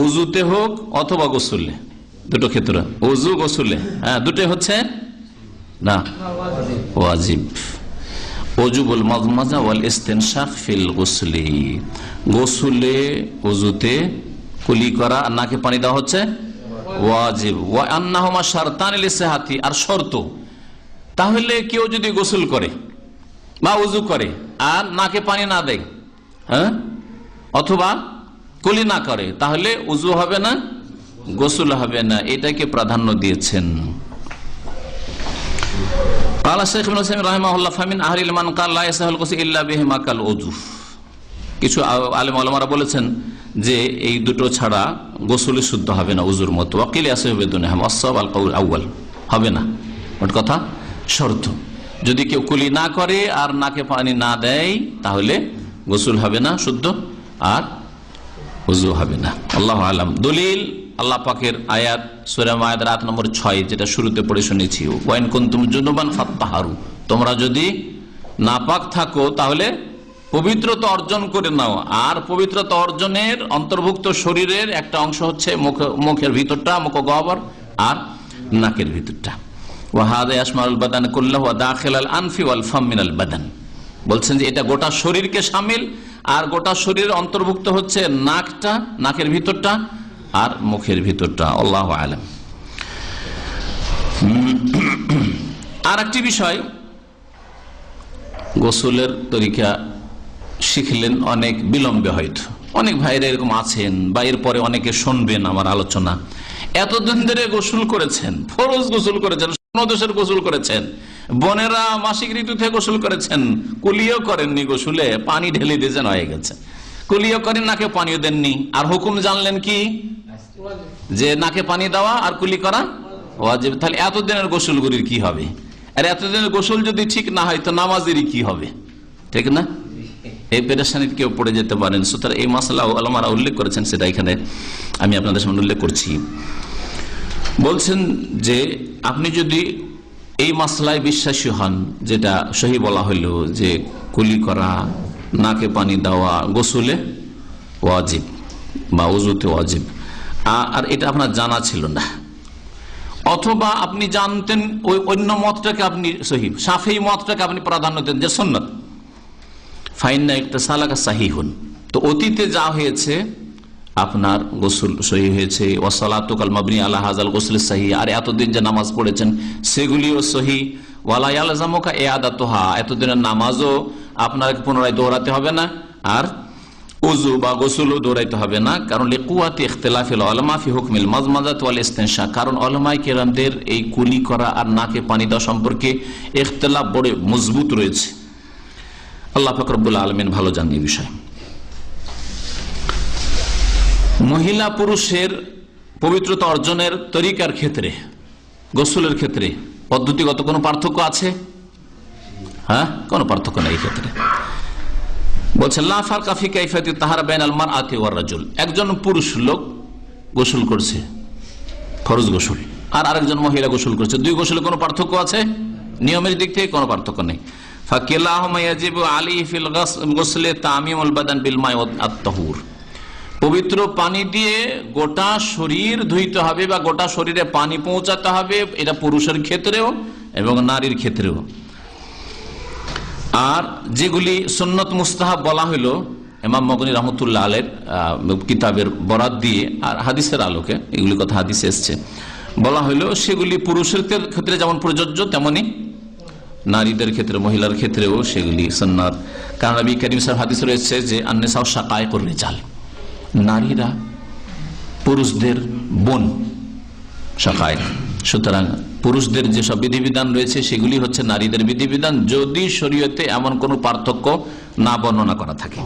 উজুতে হোক অথবা গোসলে, দুটো ক্ষেত্রে, উজু গোসলে, হ্যাঁ দুটোই হচ্ছে না ওয়াজিব। ওযুবুল মাযমাযা ওয়াল ইস্তিনশাক ফিল গোসলি, গোসলে ওযুতে কুলি করা আর নাকে পানি দেওয়া হচ্ছে ওয়াজিব। ওয়া আন্নাহুমা শারতান লিসিহাতি, আর শর্ত। তাহলে কেউ যদি গোসল করে বা ওযু করে আর নাকে পানি না দেয়, হ্যাঁ, অথবা কুলি না করে, তাহলে ওযু হবে না, গোসল হবে না, এটাকে প্রাধান্য দিয়েছেন। কিছু আলেম ওলামারা বলেছেন যে এই দুটো ছাড়া গোসল শুদ্ধ হবে না উজুর মতো। হবে না, ওর কথা শর্ত। যদি কেউ কুলি না করে আর নাকে পানি না দেয় তাহলে গোসল হবে না শুদ্ধ, আর উজু হবে না। আল্লাহু আলাম। দলিল আল্লাহ পাকের আয়াত সূরা মায়েদার আয়াত নম্বর 6, যেটা শুরুতে পড়ে শুনেছি, ওয়াইন কুনতুম জুনুবান ফাত্তাহারু, তোমরা যদি নাপাক থাকো তাহলে পবিত্রতা অর্জন করে নাও। আর পবিত্রতা অর্জনের অন্তর্ভুক্ত শরীরের একটা অংশ হচ্ছে মুখের ভিতরটা, মুখগহ্বর, আর নাকের ভিতরটা। ওয়াহাদা ইয়াশমালুল বাদান কুল্লাহু ওয়া দাখিলাল আনফি ওয়াল ফাম মিনাল বাদান, বলছেন যে এটা গোটা শরীরকে শামিল, আর গোটা শরীরের অন্তর্ভুক্ত হচ্ছে নাকটা, নাকের ভিতরটা, আর মুখের ভিতরটা। আল্লাহু আ'লাম। আর একটি বিষয়, গোসলের তরিকা শিখলেন অনেক বিলম্বে, হয়তো অনেক ভাইরা এরকম আছেন বা এরপরে অনেকে শুনবেন আমার আলোচনা, এতদিন ধরে গোসল করেছেন, ফরজ গোসল করেছেন, দেশের গোসল করেছেন, বোনেরা মাসিক ঋতুতে গোসল করেছেন, কুলিও করেননি, গোসলে পানি ঢেলে দিয়েছেন, হয়ে গেছে, কুলিও করেন, নাকে পানিও দেননি, আর হুকুম জানলেন কি যে নাকে পানি দেওয়া আর কুলি করা ওয়াজিব। তাহলে এতদিনের গোসলগুলির কি হবে? আর এতদিনের গোসল যদি ঠিক না হয় তো নামাজেরই কি হবে? ঠিক না? এই পেরেশানিতে কেউ পড়ে যেতে পারেন। সুতরাং এই মাসলা আলেমারা উল্লেখ করেছেন, সেটা এখানে আমি আপনাদের সামনে উল্লেখ করছি। বলছেন যে আপনি যদি এই মাসলায় বিশ্বাসী হন, যেটা সহি বলা হইল যে কুলি করা, নাকে পানি দেওয়া গোসলে ওয়াজিব বা ওযুতে ওয়াজিব, আর এটা আপনার জানা ছিল না, অথবা আপনি জানতেন ওই অন্য মতটাকে আপনি সহি, শাফিঈ মতটাকে আপনি প্রাধান্য দেন যে সুন্নাত, ফাইন্না ইকতাসালাকা সাহিহুন, তো অতীতে যা হয়েছে আপনার গোসল সহি হয়েছে, ওয়াসালাতু কাল মাবনি আলা হাযাল গোসল সহি, আর এতদিন যে নামাজ পড়েছেন সেগুলিও সহি, ওয়ালা ইয়ালজামুকা ইআদাতুহা, এতদিনের নামাজও আপনাকে পুনরায় দৌড়াতে হবে না, আর ওযু বা গোসলও দৌড়াইতে হবে না। কারণ লিকুয়াতি ইখতিলাফিল উলামা ফি হুকমিল মাজমাজাত ওয়াল ইস্তিনশাক, কারণ উলামায়ে কেরামদের এই কুলি করা আর নাকে পানি দেওয়া সম্পর্কে ইখতিলাফ বড় মজবুত রয়েছে। আল্লাহ পাক রব্বুল আলামিন ভালো জানেন এই বিষয়। মহিলা পুরুষের পবিত্রতা অর্জনের তরিকার ক্ষেত্রে, গোসলের ক্ষেত্রে পদ্ধতিগত কোনো পার্থক্য আছে? হ্যাঁ, কোনো পার্থক্য নেই এই ক্ষেত্রে। বলছে লা ফারকা ফি কাইফিয়াতি তাহারা বাইনাল মারআতি ওয়ার রাজুল, একজন পুরুষ লোক গোসল করছে ফরজ গোসল, আর আরেকজন মহিলা গোসল করছে, দুই গোসলে কোনো পার্থক্য আছে? নিয়মের দিক থেকে কোনো পার্থক্য নেই। ফাকিলাহুমা ইয়াজিবু আলাইহি ফিল গোসলে তামিমুল বাদান বিল মা'i ওয়াত তাহুর, পবিত্র পানি দিয়ে গোটা শরীর ধুইতে হবে বা গোটা শরীরে পানি পৌঁছাতে হবে, এটা পুরুষের ক্ষেত্রেও এবং নারীর ক্ষেত্রেও। আর যেগুলি সুন্নত মুস্তাহাব বলা হইল ইমাম মুগনি রহমতুল্লাহ আলাইহির কিতাবের বরাত দিয়ে আর হাদিসের আলোকে, এগুলি কথা হাদিসে এসছে, বলা হইল সেগুলি পুরুষের ক্ষেত্রে যেমন প্রযোজ্য তেমনি নারীদের ক্ষেত্রে, মহিলার ক্ষেত্রেও সেগুলি সুন্নাত। কারণ নবী করিম সাল্লাল্লাহু আলাইহি ওয়াসাল্লাম হাদিসে রয়েছে যে আন-নিসাউ শাকাইকুর রিজাল, নারীরা পুরুষদের বোন, শাকাইক। সুতরাং পুরুষদের যেসব বিধিবিধান রয়েছে সেগুলি হচ্ছে নারীদের বিধিবিধান, যদি শরীয়তে এমন কোনো পার্থক্য না বর্ণনা করা থাকে।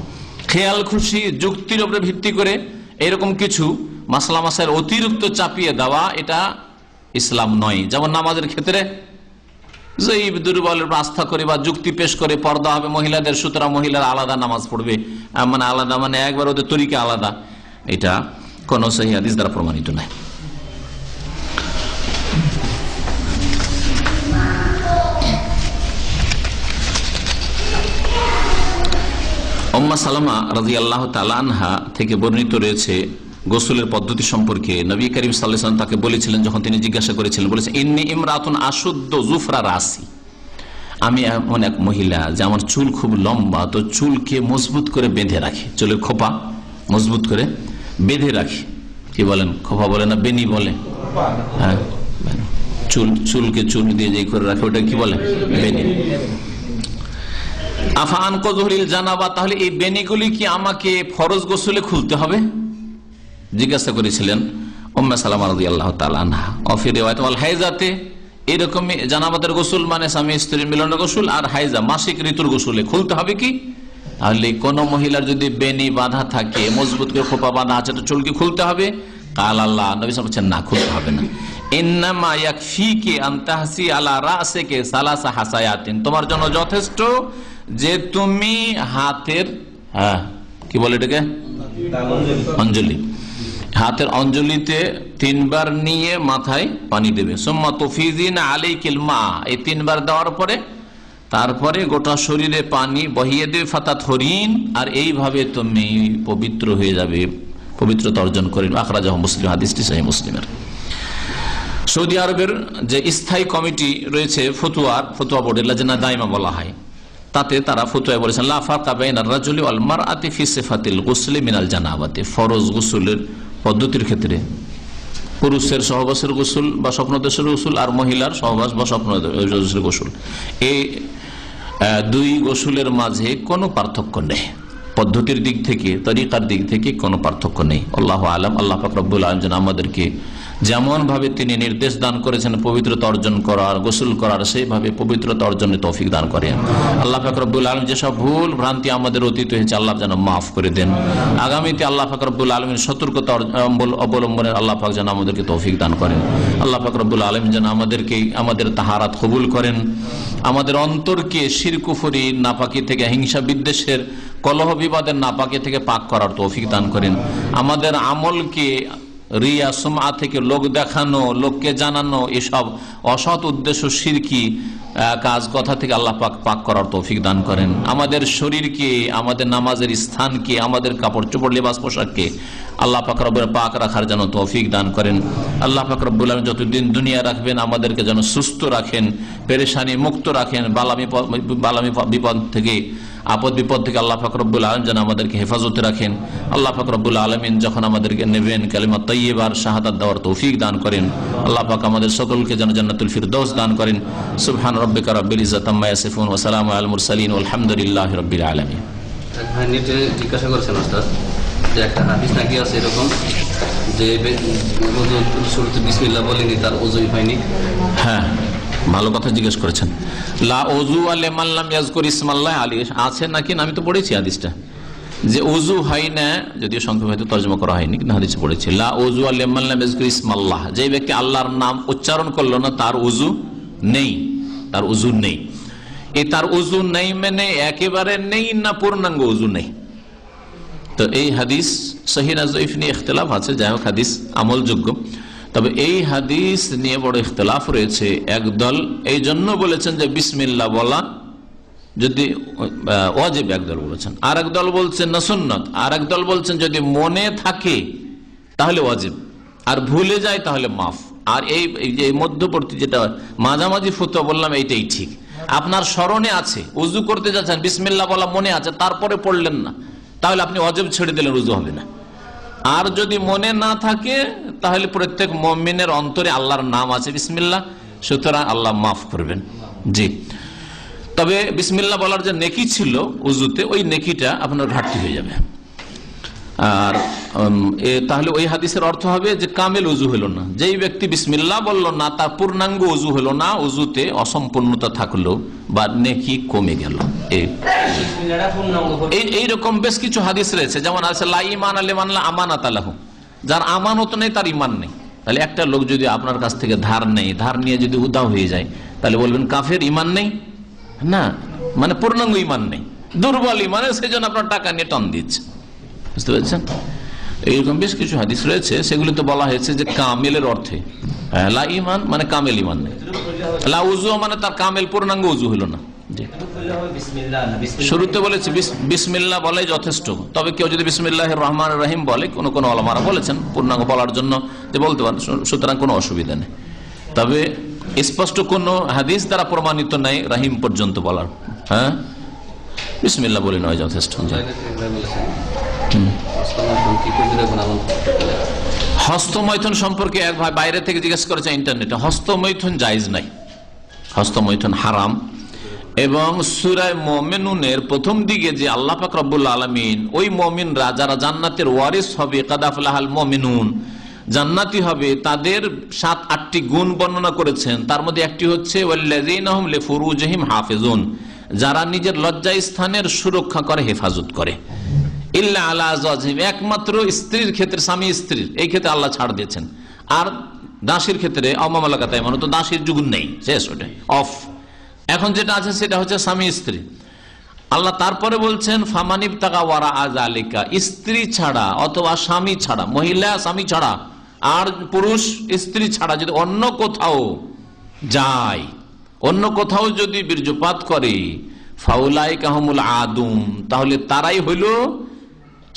খেয়াল খুশি যুক্তির উপরে ভিত্তি করে এরকম কিছু মাসলা মাসাইল অতিরিক্ত চাপিয়ে দেওয়া, এটা ইসলাম নয়। যেমন নামাজের ক্ষেত্রে যে দুর্বলের আস্থা করে বা যুক্তি পেশ করে পর্দা হবে মহিলাদের, সুতরাং মহিলারা আলাদা নামাজ পড়বে, মানে আলাদা মানে একবার ওদের তরিকা আলাদা, এটা কোন সহিহ হাদিস দ্বারা প্রমাণিত নয়। উম্মে সালামা রাদিয়াল্লাহু তাআলা আনহা থেকে বর্ণিত রয়েছে গোসলের পদ্ধতি সম্পর্কে, নবী করিম সাল্লাল্লাহু আলাইহি ওয়াসাল্লাম তাকে বলেছিলেন, যখন তিনি জিজ্ঞাসা করেছিলেন, বলেছেন ইন্নী ইমরাতুন আশুদ্দ জুফরা রাসি, আমি এমন এক মহিলা যে আমার চুল খুব লম্বা, তো চুলকে মজবুত করে বেঁধে রাখি, চুলের খোপা মজবুত করে বেঁধে রাখি। কি বলেন? খোপা বলে না বেনি বলে? হ্যাঁ, চুলকে চুল দিয়ে যে করে রাখে ওটা কি বলে? বেনি। আফান কযুরিল জানাবা, তাহলে এই বেনিগুলি কি আমাকে ফরজ গোসলে খুলতে হবে? জিজ্ঞাসা করেছিলেন উম্মে সালামা রাদিয়াল্লাহু তাআলা আনহা। অফি রিওয়ায়াত ওয়াল হাইজাতে, এরকম জানাবাতের গোসল মানে স্বামী স্ত্রীর মিলনের গোসল, আর হাইজা মাসিক ঋতুর গোসলে খুলতে হবে কি? তাহলে কোন মহিলার যদি বেনি বাঁধা থাকে, মজবুত করে খোপা বাঁধা আছে, তো চুল কি খুলতে হবে? কাল আল্লাহ, নবী সাল্লাল্লাহু আলাইহি ওয়াসাল্লাম বলেছেন না, খুলতে হবে না। ইন্নামা ইয়াকফিকি আন তাহসি আলা রাসিকি সালাসা হাসায়াতিন, তোমার জন্য যথেষ্ট যে তুমি হাতের, হ্যাঁ কি বলে এটাকে, অঞ্জলি, হাতের অঞ্জলিতে 3 বার নিয়ে মাথায় পানি দেবে। সুম্মা তুফিজিনা আলাইকিল মা, এই 3 বার দেওয়ার পরে তারপরে গোটা শরীরে পানি বহিয়ে দেবে। ফাতাতহুরিন, আর এইভাবে তুমি পবিত্র হয়ে যাবে, পবিত্রতা অর্জন করে। আখরাজাহু মুসলিম, হাদিসটি সহিহ মুসলিমের। সৌদি আরবের যে স্থায়ী কমিটি রয়েছে ফতোয়া বোর্ডের, লাজনা দাইমা বলা হয়, তাতে তারা ফতোয়া বলেছেন লা ফারকা বাইনার রাজুলি ওয়াল মারআতি ফি সিফাতিল গুসলি মিনাল জানাবাতি, ফরজ গোসলের পদ্ধতির ক্ষেত্রে পুরুষের সহবাসের গোসল বা স্বপ্নদোষের গোসল আর মহিলার সহবাস বা স্বপ্নদোষের গোসল, এই দুই গোসলের মাঝে কোনো পার্থক্য নেই। পদ্ধতির দিক থেকে, তরিকার দিক থেকে কোনো পার্থক্য নেই। আল্লাহু আলাম। আল্লাহ পাক রব্বুল আলামিন যেন আমাদেরকে যেমন ভাবে তিনি নির্দেশ দান করেছেন পবিত্রতা অর্জন করার, গোসল করার, সেইভাবে পবিত্রতা অর্জনের তৌফিক দান করেন। আল্লাহ পাক রব্বুল আলামিন যেসব ভুল ভ্রান্তি আমাদের অতীত হয়েছে আল্লাহ যেন মাফ করে দেন। আগামীতে আল্লাহ পাক রব্বুল আলামিন সতর্কতা অবলম্বনের আল্লাহ পাক যেন আমাদেরকে তৌফিক দান করেন। আল্লাহ পাক রব্বুল আলামিন যেন আমাদের তাহারাত কবুল করেন, আমাদের অন্তরকে শিরক কুফরি নাপাকি থেকে, হিংসা বিদ্বেষের কলহ বিবাদের নাপাকি থেকে পাক করার তৌফিক দান করেন। আমাদের আমলকে রিয়া সুমআ থেকে, লোক দেখানো, লোককে জানানো, এসব অসৎ উদ্দেশ্য শিরকি কাজ কথা থেকে আল্লাহ পাক পাক করার তৌফিক দান করেন। আমাদের শরীরকে, আমাদের নামাজের স্থানকে, আমাদের কাপড় চোপড় লিবাস পোশাককে আল্লাহ পাক রব্বুল পাক রাখার যেন তৌফিক দান করেন। আল্লাহ পাক রব্বুল আলামিন যতদিন দুনিয়া রাখবেন আমাদেরকে যেন সুস্থ রাখেন, পেরেশানি মুক্ত রাখেন, বালামি বিপদ থেকে, আপদ বিপদ থেকে আল্লাহ পাক রব্বুল আলামিন যেন আমাদেরকে হেফাজতে রাখেন। আল্লাহ পাক রব্বুল আলামিন যখন আমাদেরকে নেবেন কালিমা তাইয়্যিবার শাহাদাত দেওয়ার তৌফিক দান করেন। আল্লাহ পাক আমাদের সকলকে যেন জান্নাতুল ফিরদৌস দান করেন। সুবহান রাব্বিকা রাব্বিল ইজ্জাতি আম্মা ইয়াসিফুন ওয়া সালামু আলাল মুরসালিন ওয়ালহামদুলিল্লাহি রাব্বিল আলামিন। হ্যাঁ, নেটে জিজ্ঞাসা করেছেন ওস্তাদ যে একটা হাদিস নাকি আছে এরকম যে শুরুতে বিসমিল্লাহ বলেনি তার ওযুই হয়নি। হ্যাঁ, ভালো কথা জিজ্ঞেস করেছেন। লা ওযু লিমান লাম ইয়াযকুর ইসমাল্লাহ আলাইহি আছে নাকি? আমি তো পড়েছি হাদিসটা যে ওযু হয় না, যদিও সংক্ষেপে হয়তো তরজমা করা হয়নি, কিন্তু হাদিসে পড়েছি লা ওযু লিমান লাম ইয়াযকুর ইসমাল্লাহ, যে ব্যক্তি আল্লাহর নাম উচ্চারণ করলো না তার ওযু নেই, তার ওযু নেই। এই তার ওযু নেই মানে একেবারে নেই না পূর্ণাঙ্গ ওযু নেই। তো এই হাদিস সহিহ না যঈফ নিয়ে ইখতিলাফ আছে, যাই হোক হাদিস আমলযোগ্য। তবে এই হাদিস নিয়ে বড় ইখতিলাফ রয়েছে। একদল এই জন্য বলেছেন যে বিসমিল্লাহ বলা যদি ওয়াজিব, একদল বলেছেন, আর একদল বলছেন না সুন্নাত, আর একদল বলছেন যদি মনে থাকে তাহলে ওয়াজিব, আর ভুলে যায় তাহলে মাফ। আর এই যে মধ্যবর্তী যেটা মাঝামাঝি ফতোয়া বললাম এইটাই ঠিক। আপনার স্মরণে আছে, উযু করতে যাচ্ছেন, বিসমিল্লাহ বলা মনে আছে, তারপরে পড়লেন না, তাহলে আপনি ওয়াজিব ছেড়ে দিলেন, উযু হবে না। আর যদি মনে না থাকে তাহলে প্রত্যেক মুমিনের অন্তরে আল্লাহর নাম আছে বিসমিল্লাহ, সুতরাং আল্লাহ মাফ করবেন। জি, তবে বিসমিল্লাহ বলার যে নেকি ছিল উযুতে, ওই নেকিটা আপনার ঘাটতি হয়ে যাবে। আর তাহলে ওই হাদিসের অর্থ হবে যে কামেল উযু হলো না, যেই ব্যক্তি বিসমিল্লাহ বললো না তার পূর্ণাঙ্গ উযু হলো না, উযুতে অসম্পূর্ণতা থাকলো বা নেকি কমে গেল। এইরকম বেশ কিছু হাদিস রয়েছে, যেমন আছে লা ঈমান লিমান লা আমানাত লাহু, যার আমানত নেই তার ঈমান নেই। তাহলে একটা লোক যদি আপনার কাছ থেকে ধার নেই, ধার নিয়ে যদি উধাও হয়ে যায়, তাহলে বলবেন কাফের, ঈমান নেই না, মানে পূর্ণাঙ্গ ঈমান নেই, দুর্বল ঈমানে, সেই জন্য আপনার টাকা নিয়ে টান দিচ্ছে। বুঝতে পেরেছেন? এইরকম বেশ কিছু হাদিস রয়েছে, সেগুলি তো বলা হয়েছে যে কামেলের অর্থে। লা ঈমান মানে কামেল ঈমান নেই, লা উযু মানে তার কামেল পূর্ণাঙ্গ উযু হলো না। শুরুতে বলেছি বিসমিল্লাহ বলাই যথেষ্ট। তবে কেউ যদি বিসমিল্লাহির রহমানির রহিম বলে, কোন ওলামারা বলেছেন পূর্ণাঙ্গ বলার জন্য যে বলতে পারেন, সুতরাং কোনো অসুবিধা নেই। তবে স্পষ্ট কোন হাদিস দ্বারা প্রমাণিত নাই রহিম পর্যন্ত বলার। হ্যাঁ, বিসমিল্লাহ বলে নয় যথেষ্ট। হস্তমৈথুন সম্পর্কে এক ভাই বাইরে থেকে জিজ্ঞেস করেছে ইন্টারনেটে। হস্তমৈথুন জায়েজ নাই, হস্তমৈথুন হারাম। এবং সূরা মুমিনুনের প্রথম দিকে যে আল্লাহ পাক রব্বুল আলামিন ওই মুমিনরা যারা জান্নাতের ওয়ারিস হবে, কাদ আফলাহাল মুমিনুন, জান্নাতি হবে, তাদের 7-8টি গুণ বর্ণনা করেছেন। তার মধ্যে একটি হচ্ছে ওয়াল্লাযীনা হুম লিফুরুজিহিম হাফিজুন, যারা নিজের লজ্জা স্থানের সুরক্ষা করে, হেফাজত করে। ইল্লা আলা আজওয়াজিহিম, একমাত্র স্ত্রীর ক্ষেত্রে, স্বামী স্ত্রীর এই ক্ষেত্রে আল্লাহ ছাড় দিয়েছেন। আর দাসীর ক্ষেত্রে অমামালাকাত আইমানুন, তো দাসীর যুগ নেই, শেষ, ওটা অফ। এখন যেটা আছে সেটা হচ্ছে স্বামী স্ত্রী। আল্লাহ তারপরে বলছেন ফামানিব তাকা ওয়ারা আযালিকা, স্ত্রী ছাড়া অথবা স্বামী ছাড়া, মহিলা স্বামী ছাড়া আর পুরুষ স্ত্রী ছাড়া যদি অন্য কোথাও যায়, অন্য কোথাও যদি বীর্যপাত করে, ফাউলাইকা হুমুল আদুম, তাহলে তারাই হইল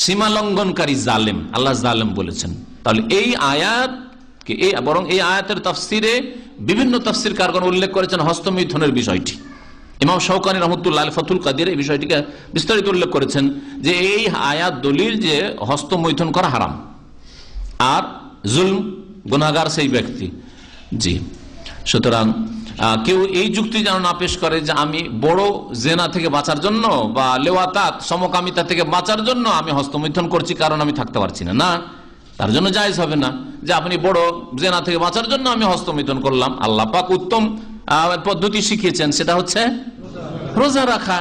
সীমা লঙ্ঘনকারী, জালেম। আল্লাহ জালেম বলেছেন। তাহলে এই আয়াত বরং এই আয়াতের তাফসিরে বিভিন্ন তাফসির কারগণ উল্লেখ করেছেন হস্তমৈথুনের বিষয়টি। ইমাম শাওকানী রাহমাতুল্লাহ আলাইহি ফাতুল কাদির এই বিষয়টিকে বিস্তারিত উল্লেখ করেছেন যে এই আয়াত দলিল যে হস্তমৈথুন করা হারাম। আর জুলম গুনাহগার সেই ব্যক্তি। জি, সুতরাং কেউ এই যুক্তি যেন না পেশ করে যে আমি বড় জেনা থেকে বাঁচার জন্য বা লেওয়াতাত সমকামিতা থেকে বাঁচার জন্য আমি হস্তমৈথুন করছি কারণ আমি থাকতে পারছি না, না, তার জন্য জায়েজ হবে না যে আপনি বড় জেনা থেকে বাঁচার জন্য আমি হস্তমৈথুন করলাম। আল্লাহ পাক উত্তম পদ্ধতি শিখিয়েছেন, সেটা হচ্ছে রোজা রাখা।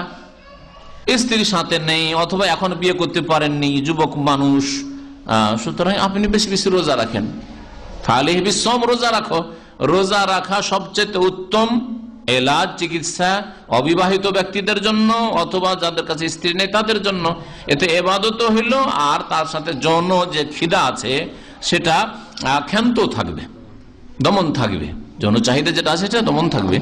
স্ত্রীর সাথে নেই অথবা এখন বিয়ে করতে পারেননি, যুবক মানুষ, সুতরাং আপনি বেশি বেশি রোজা রাখেন। তাহলে সব রোজা রাখো। রোজা রাখা সবচেয়ে উত্তম এলাজ, চিকিৎসা অবিবাহিত ব্যক্তিদের জন্য অথবা যাদের কাছে স্ত্রী নেই তাদের জন্য। এতে ইবাদত হইল আর তার সাথে যৌন যে খিদা আছে সেটা ক্ষান্ত থাকবে, দমন থাকবে, যৌন চাহিদা যেটা আছে সেটা দমন থাকবে।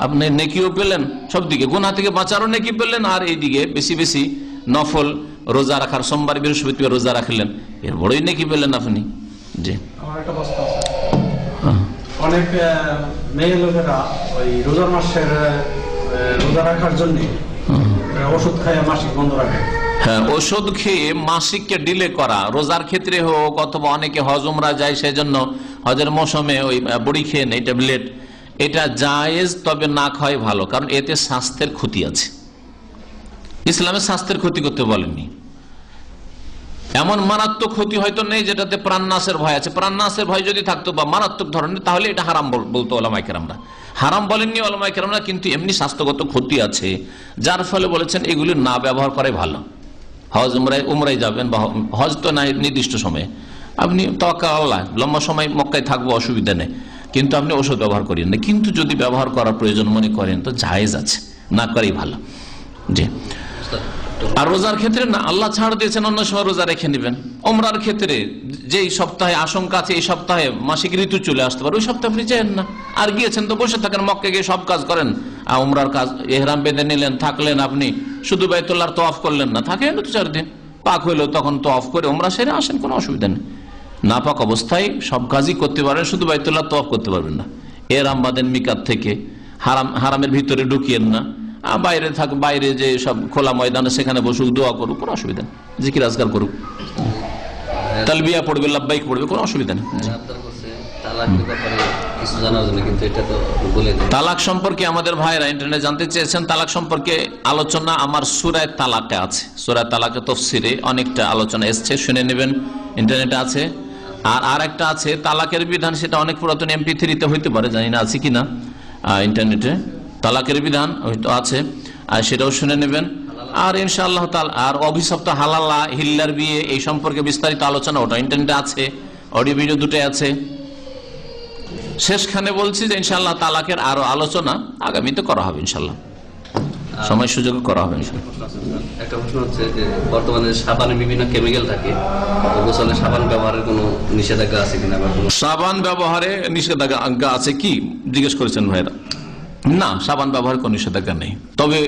আপনি নেকিও পেলেন, সব দিকে গুনাহ থেকে বাঁচারও নেকি পেলেন, আর এইদিকে বেশি বেশি নফল রোজা রাখার, সোমবার বৃহস্পতিবার রোজা রাখলেন, এর বড়ই নেকি পেলেন আপনি। জি, আমার একটা প্রশ্ন আছে। অনেক মেয়ে লোকেরা ওই রোজার মাসের রোজা রাখার জন্য ওষুধ খায় মাসিক বন্ধ রাখে। হ্যাঁ, ওষুধ খেয়ে মাসিককে ডিলে করা, রোজার ক্ষেত্রে হোক অথবা অনেকে হজ উমরা যায় সেজন্য হজের মৌসুমে ওই বড়ি খেয়ে নেই ট্যাবলেট, এটা জায়েজ, তবে না খাওয়াই ভালো, কারণ এতে স্বাস্থ্যের ক্ষতি আছে। ইসলামে স্বাস্থ্যের ক্ষতি করতে বলেননি। এমন মারাত্মক ক্ষতি হয়তো নেই যেটাতে প্রাণনাশের ভয় আছে। প্রাণনাশের ভয় যদি থাকতো বা মারাত্মক ধরনের, তাহলে এটা হারাম বলতো ওলামায়ে কেরামরা। হারাম বলেননি ওলামায়ে কেরামরা, কিন্তু এমনি স্বাস্থ্যগত ক্ষতি আছে যার ফলে বলেছেন এগুলি না ব্যবহার করাই ভালো। হজ উমরায় যাবেন বা হজ তো নাই নির্দিষ্ট সময়ে, আপনি তাওয়াক্কুল আল্লাহ, লম্বা সময় মক্কায় থাকবো অসুবিধা নেই, কিন্তু আপনি ওষুধ ব্যবহার করেন না। কিন্তু যদি ব্যবহার করার প্রয়োজন মনে করেন তো জায়েজ আছে, না করাই ভালো। জি, আর রোজার ক্ষেত্রে না, আল্লাহ ছাড় দিয়েছেন অন্য সময় রোজা রেখে নেবেন। ওমরার ক্ষেত্রে যেই সপ্তাহে আশঙ্কা আছে এই সপ্তাহে মাসিক ঋতু চলে আসতে পারে, ওই সপ্তাহে আপনি যান না, আর গিয়েছেন তো বসে থাকেন, মক্কা গিয়ে সব কাজ করেন, ওমরার কাজ, এহরাম বেঁধে নিলেন, থাকলেন, আপনি শুধু বাইতুল্লাহর তওয়াফ করলেন না, থাকেন তো 4 দিন, পাক হইলো তখন তওয়াফ করে ওমরা সেরে আসেন, কোনো অসুবিধা নেই। নাপাক অবস্থায় সব কাজই করতে পারেন, শুধু বাইতুল্লাহ তওয়াফ করতে পারবেন না। এহরাম বাঁধেন মিকাত থেকে, হারামের ভিতরে ঢুকিয়েন না, বাইরে থাক, বাইরে যে সব খোলা ময়দানে সেখানে বসুক, দোয়া করুক, কোনো অসুবিধা নেই, জিকির আজকার করুক, তালবিয়া পড়বে, লাব্বাইক পড়বে, কোনো অসুবিধা নেই। তালাক সম্পর্কে আমাদের ভাইরা ইন্টারনেটে জানতে চেয়েছেন। তালাক সম্পর্কে আলোচনা আমার সূরা তালাকে আছে, সূরা তালাকে তাফসীরে অনেকটা আলোচনা এসছে, শুনে নেবেন, ইন্টারনেটে আছে। আর একটা আছে তালাকের বিধান, সেটা অনেক পুরাতন MP3-তে হইতে পারে, জানি না আছে কিনা ইন্টারনেটে। তালাকের বিধান হয়তো আছে, আর সেটাও শুনে নেবেন। আর ইনশাআল্লাহ তাআলা আর অভিশপ্ত হালালা হিল্লার বিয়ে এই সম্পর্কে বিস্তারিত আলোচনা ওটা ইন্টারনেটে আছে, অডিও ভিডিও দুটোই আছে। শেষখানে বলছি যে ইনশাআল্লাহ তালাকের আরো আলোচনা আগামীতে করা হবে, ইনশাআল্লাহ সময় সুযোগ করা হবে। একটা প্রশ্ন হচ্ছে যে বর্তমানে সাবানে বিভিন্ন কেমিক্যাল থাকে, গোসলে সাবান ব্যবহারের কোনো নিষেধাজ্ঞা আছে কিনা? সাবান ব্যবহারে নিষেধাজ্ঞা আছে কি জিজ্ঞেস করেছেন ভাইরা? না, সাবান ব্যবহার কোনো নিষেধাজ্ঞা নেই। তবে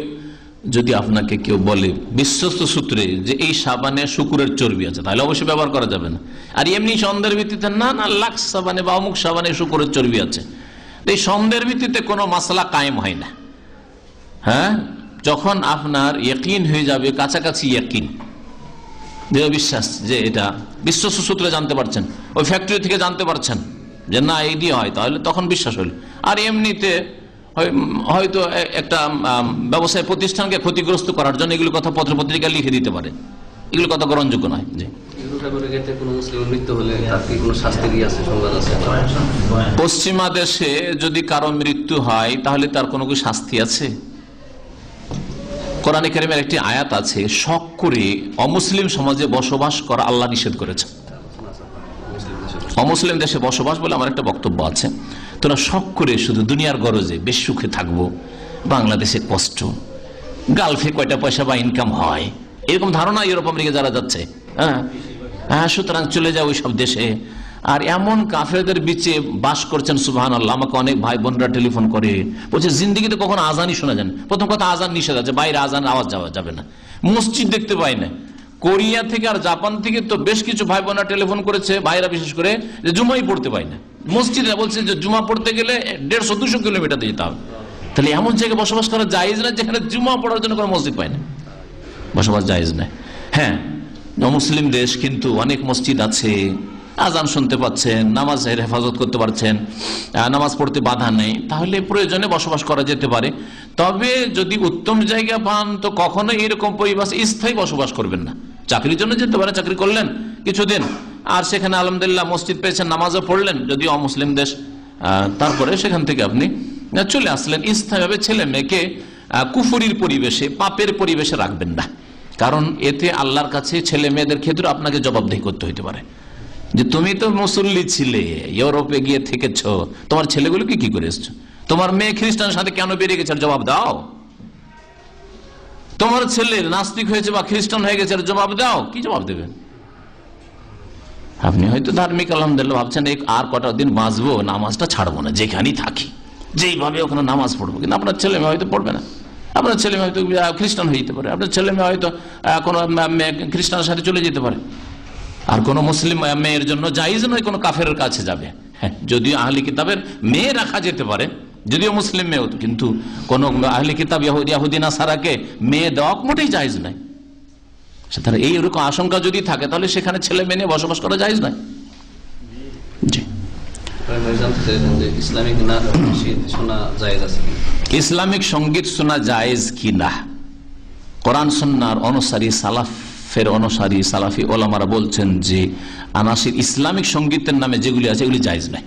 যদি আপনাকে কেউ বলে বিশ্বস্ত সূত্রে যে এই সাবানে শুকুরের চর্বি আছে, তাহলে অবশ্যই ব্যবহার করা যাবে না। আর এমনি সন্দেহের ভিত্তিতে না লাক্স সাবানে বা অমুক সাবানে শুকুরের চর্বি আছে, এই সন্দেহের ভিত্তিতে কোনো মাসলা কায়েম হয় না। হ্যাঁ, যখন আপনার ইয়াকিন হয়ে যাবে, কাছাকাছি ইয়াকিন, দৃঢ় বিশ্বাস যে এটা বিশ্বস্ত সূত্রে জানতে পারছেন, ওই ফ্যাক্টরি থেকে জানতে পারছেন যে না এই দিয়ে হয়, তাহলে তখন বিশ্বাস হল। আর এমনিতে হয়তো একটা ব্যবসায় প্রতিষ্ঠানকে ক্ষতিগ্রস্ত করার জন্য এগুলো কথা পত্র পত্রিকা লিখে দিতে পারে, এগুলো কথা গ্রহণযোগ্য নয়। জি, পশ্চিমা দেশে যদি কারো মৃত্যু হয় তাহলে তার কোনো কি শাস্তি আছে? কোরআনে কারিমের একটি আয়াত আছে, শখ করে অমুসলিম সমাজে বসবাস করা আল্লাহ নিষেধ করেছে। অমুসলিম দেশে বসবাস বলে আমার একটা বক্তব্য আছে। তোরা শখ করে শুধু দুনিয়ার গরজে বেশ সুখে থাকবো, বাংলাদেশে কষ্ট, গালফে কয়টা পয়সা বা ইনকাম হয়, এরকম ধারণা ইউরোপ আমেরিকা যারা যাচ্ছে, হ্যাঁ, সুতরাং চলে যাও ওই সব দেশে। আর এমন কাফেরদের বিচে বাস করছেন, সুবহানাল্লাহ। আমাকে অনেক ভাই বোনরা টেলিফোন করে বলছে জিন্দিগিতে কখনো আজানই শোনা যায় না। প্রথম কথা, আজান নিষেধ আছে, বাইরে আজান আওয়াজ যাওয়া যাবে না, মসজিদ দেখতে পাই না। কোরিয়া থেকে আর জাপান থেকে তো বেশ কিছু ভাই বোনরা টেলিফোন করেছে, ভাইরা বিশেষ করে, যে জুমাই পড়তে পাই না মসজিদে। বলছে যে জুমা পড়তে গেলে 150-200 কিলোমিটার যেতে হবে। তাহলে এমন জায়গায় বসবাস করা জায়েজ না যেখানে জুমা পড়ার জন্য কোনো মসজিদ পায় না, বসবাস জায়েজ না। হ্যাঁ, মুসলিম দেশ কিন্তু অনেক মসজিদ আছে, আজান শুনতে পাচ্ছেন, নামাজের হেফাজত করতে পারছেন, নামাজ পড়তে বাধা নেই, তাহলে প্রয়োজনে বসবাস করা যেতে পারে। তবে যদি উত্তম জায়গা পান তো কখনো এরকম পরিবেশ স্থায়ী বসবাস করবেন না। চাকরির জন্য যেতে পারে, চাকরি করলেন কিছুদিন, আর সেখানে আলহামদুলিল্লাহ মসজিদ পেয়েছেন, নামাজও পড়লেন, যদি অমুসলিম দেশ, তারপরে সেখান থেকে আপনি চলে আসলেন। স্থায়ীভাবে ছেলে মেয়েকে কুফরির পরিবেশে, পাপের পরিবেশে রাখবেন না, কারণ এতে আল্লাহর কাছে ছেলে মেয়েদের ক্ষেত্রে আপনাকে জবাবদিহি করতে হইতে পারে যে তুমি তো মুসল্লি ছিলে, ইউরোপে গিয়ে থেকেছ, তোমার ছেলেগুলোকে কি করে এসছো, তোমার মেয়ে খ্রিস্টানের সাথে কেন বেরিয়ে গেছে, জবাব দাও। তোমার ছেলে নাস্তিক হয়েছে বা খ্রিস্টান হয়ে গেছে, জবাব দাও। কি জবাব দেবেন? আপনি হয়তো ধার্মিক, আলহামদুলিল্লাহ, ভাবছেন আর কটা দিন বাঁচবো, নামাজটা ছাড়বো না, যেখানেই থাকি যেইভাবে ওখানে নামাজ পড়বো, কিন্তু আপনার ছেলে মেয়ে হয়তো পড়বে না। আপনার ছেলে মেয়ে হয়তো খ্রিস্টান হয়ে যেতে পারে, আপনার ছেলে মেয়ে হয়তো কোনো খ্রিস্টানের সাথে চলে যেতে পারে। আর কোন মুসলিম মেয়ের জন্য জায়েজ নয় কোনো কাফেরের কাছে যাবে। হ্যাঁ, যদিও আহলি কিতাবের মেয়ে রাখা যেতে পারে, যদিও মুসলিম মেয়ে, কিন্তু কোন আহলি কিতাব ইহুদি নাসারাকে মেয়ে দেওয়া মোটেই জায়েজ নাই। সেখানে এইরকম আশঙ্কা যদি থাকে তাহলে সেখানে ছেলে মেয়ে নিয়ে বসবাস করা জায়েজ নাই। জি, ইসলামিক সঙ্গীত শোনা জায়েজ কিনা, কোরআন সুন্নাহর অনুসারী সালাফের অনুসারী সালাফি ওলামারা বলছেন যে আনাসির ইসলামিক সঙ্গীতের নামে যেগুলি আছে এগুলি জায়েজ নাই।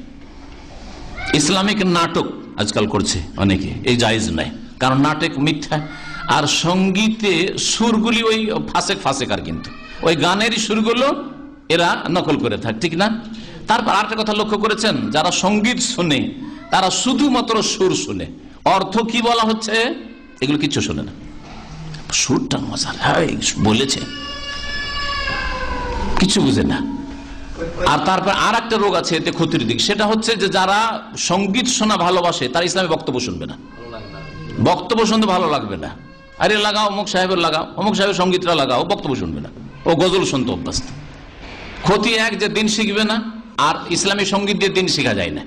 ইসলামিক নাটক আজকাল করছে অনেকে, এই জায়েজ নাই, কারণ নাটক মিথ্যা, আর সঙ্গীতে সুরগুলি ওই ফাসেকার, কিন্তু ওই গানের সুরগুলো এরা নকল করে থাকে, ঠিক না? তারপর আরেকটা কথা লক্ষ্য করেছেন, যারা সঙ্গীত শুনে তারা শুধুমাত্র সুর শুনে, অর্থ কি বলা হচ্ছে এগুলো কিচ্ছু শুনে না। সুরটা মজার, হ্যাঁ বলেছে, কিছু বুঝে না। আর তারপর আর একটা রোগ আছে এতে ক্ষতির দিক, সেটা হচ্ছে যে যারা সঙ্গীত শোনা ভালোবাসে তারা ইসলামী বক্তব্য শুনবে না, বক্তব্য শুনতে ভালো লাগবে না। আরে লাগাও অমুক সাহেবের, লাগাও অমুক সাহেবের সঙ্গীতটা লাগাও, বক্তব্য শুনবে না, ও গজল শুনতে অভ্যস্ত। ক্ষতি এক যে দিন শিখবে না, আর ইসলামী সঙ্গীত দিয়ে দিন শেখা যায় না।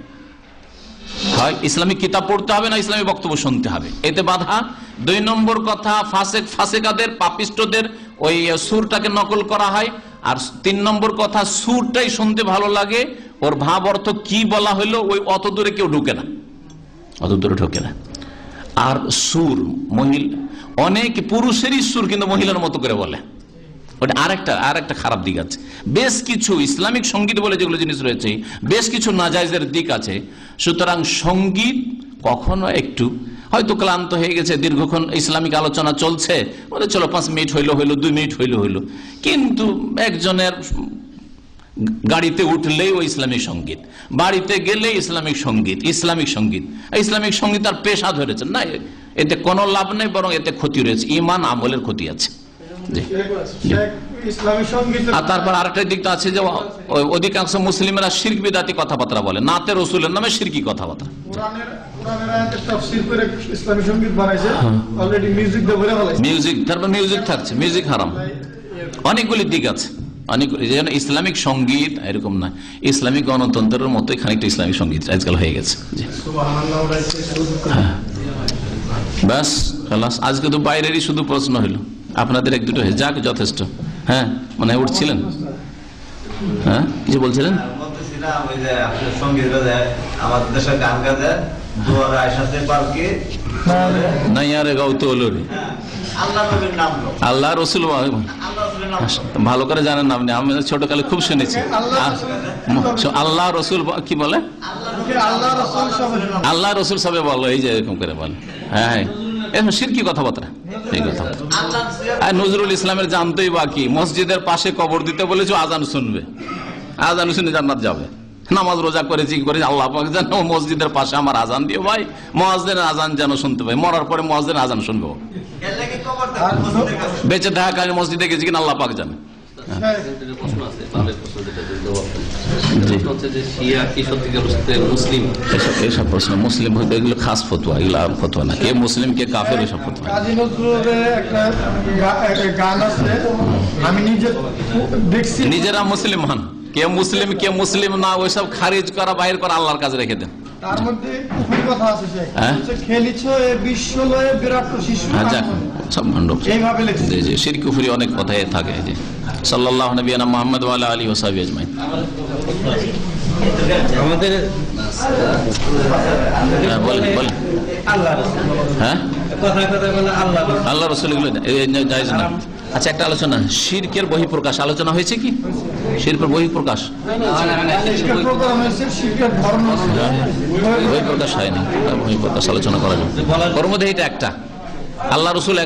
হয় ইসলামিক কিতাব পড়তে হবে না ইসলামী বক্তব্য শুনতে হবে, এতে বাধা। 2 নম্বর কথা, ফাসেকাদের, পাপিষ্টদের ওই সুরটাকে নকল করা হয়। আর 3 নম্বর কথা, সুরটাই শুনতে ভালো লাগে, ওর ভাব অর্থ কি বলা হলো ওই অত দূরে কেউ ঢুকে না, অত দূরে ঢুকে না। আর সুর অনেক পুরুষেরই সুর কিন্তু মহিলার মতো করে বলে, ওটা আরেকটা খারাপ দিক আছে। বেশ কিছু ইসলামিক সঙ্গীত বলে যেগুলো জিনিস রয়েছে, বেশ কিছু নাজায়েজের দিক আছে। সুতরাং সঙ্গীত কখনো একটু হয়তো ক্লান্ত হয়ে গেছে, দীর্ঘক্ষণ ইসলামিক আলোচনা চলছে, বলে চলো 5 মিনিট হইলো, 2 মিনিট হইলো, কিন্তু একজনের গাড়িতে উঠলেই ওই ইসলামিক সঙ্গীত, বাড়িতে গেলেই ইসলামিক সঙ্গীত আর পেশা ধরেছেন না, এতে কোনো লাভ নেই, বরং এতে ক্ষতি রয়েছে, ঈমান আমলের ক্ষতি আছে। আর তারপর আরেকটা দিক তো আছে যে অধিকাংশ মুসলিমরা শিরক বিদাতি কথাবার্তা বলে, নাতে রসুলের নামে শিরকি কথাবার্তা। মিউজিক, তারপর মিউজিক থাকছে, মিউজিক হারাম, অনেকগুলি দিক আছে, অনেকগুলি। ইসলামিক সঙ্গীত এরকম না, ইসলামিক গণতন্ত্রের মতো খানিকটা ইসলামিক সঙ্গীত আজকাল হয়ে গেছে। ব্যাস খালাস, আজকে তো বাইরেরই শুধু প্রশ্ন হইলো, আপনাদের 1-2 হয়ে যাক, যথেষ্ট। হ্যাঁ, মানে উঠছিলেন, হ্যাঁ কিছু বলছিলেন? আল্লাহ রসুল ভালো করে জানেন না আপনি? আমি ছোটকালে খুব শুনেছি আল্লাহ রসুল কি বলে, আল্লাহ রসুল সবে বলো, এই যে এরকম করে বলে। হ্যাঁ, এখন শিরকি কথাবার্তা, এই কথা। আর নজরুল ইসলামের জানতেই বাকি, মসজিদের পাশে কবর দিতে বলেছো, আজান শুনবে, আজান শুনে জান্নাত যাবে। নামাজ রোজা করেছি করে আল্লাহ পাক জানো মসজিদের পাশে আমার আজান দিও ভাই, মুয়াজ্জিনের আজান যেন শুনতে পাই, মরার পরে মুয়াজ্জিনের আজান শুনবো। বেঁচে থাকাকালীন মসজিদে গেছি কিনা আল্লাহ পাক জানে। এইসব প্রশ্ন মুসলিম হইতে এগুলো খাস ফতোয়া, এগুলো ফতোয়া না, কে মুসলিম কে কাফের এসব ফতোয়া। নিজেরা মুসলিম হন, কে মুসলিম কে মুসলিম না ওইসব খারিজ করা, বাইর করা আল্লাহর কাছে রেখে দেন। তার মধ্যে কুফরি কথা আছে হ্যাঁ? খেলিছ এ বিশ্বলয়ে বিরাট শিশু হ্যাঁ, যাক, সব ভণ্ড। এইভাবে লিখছে। জি জি, শিরক কুফরি অনেক কথাই থাকে। জি, সাল্লাল্লাহু নবিয়ানা মুহাম্মদ ওয়া আলা আলিহি ওয়া সাহবিহি আজমাইন। আমাদের হ্যাঁ, বলেন বলেন। আল্লাহ হ্যাঁ, কথা কথা বলে আল্লাহ আল্লাহ রসুল এগুলো জায়েজ না। আচ্ছা, একটা আলোচনা, শিরকের বহিঃপ্রকাশ আলোচনা হয়েছে কি? শিরকের বহিঃপ্রকাশ শিরকের প্রকার হয়েছে, শিরকের ধর্ম আছে। বহিঃপ্রকাশ হয়নি, বহিঃপ্রকাশ আলোচনা করা যাবে। ওর মধ্যে এটা একটা, আল্লাহ রসুল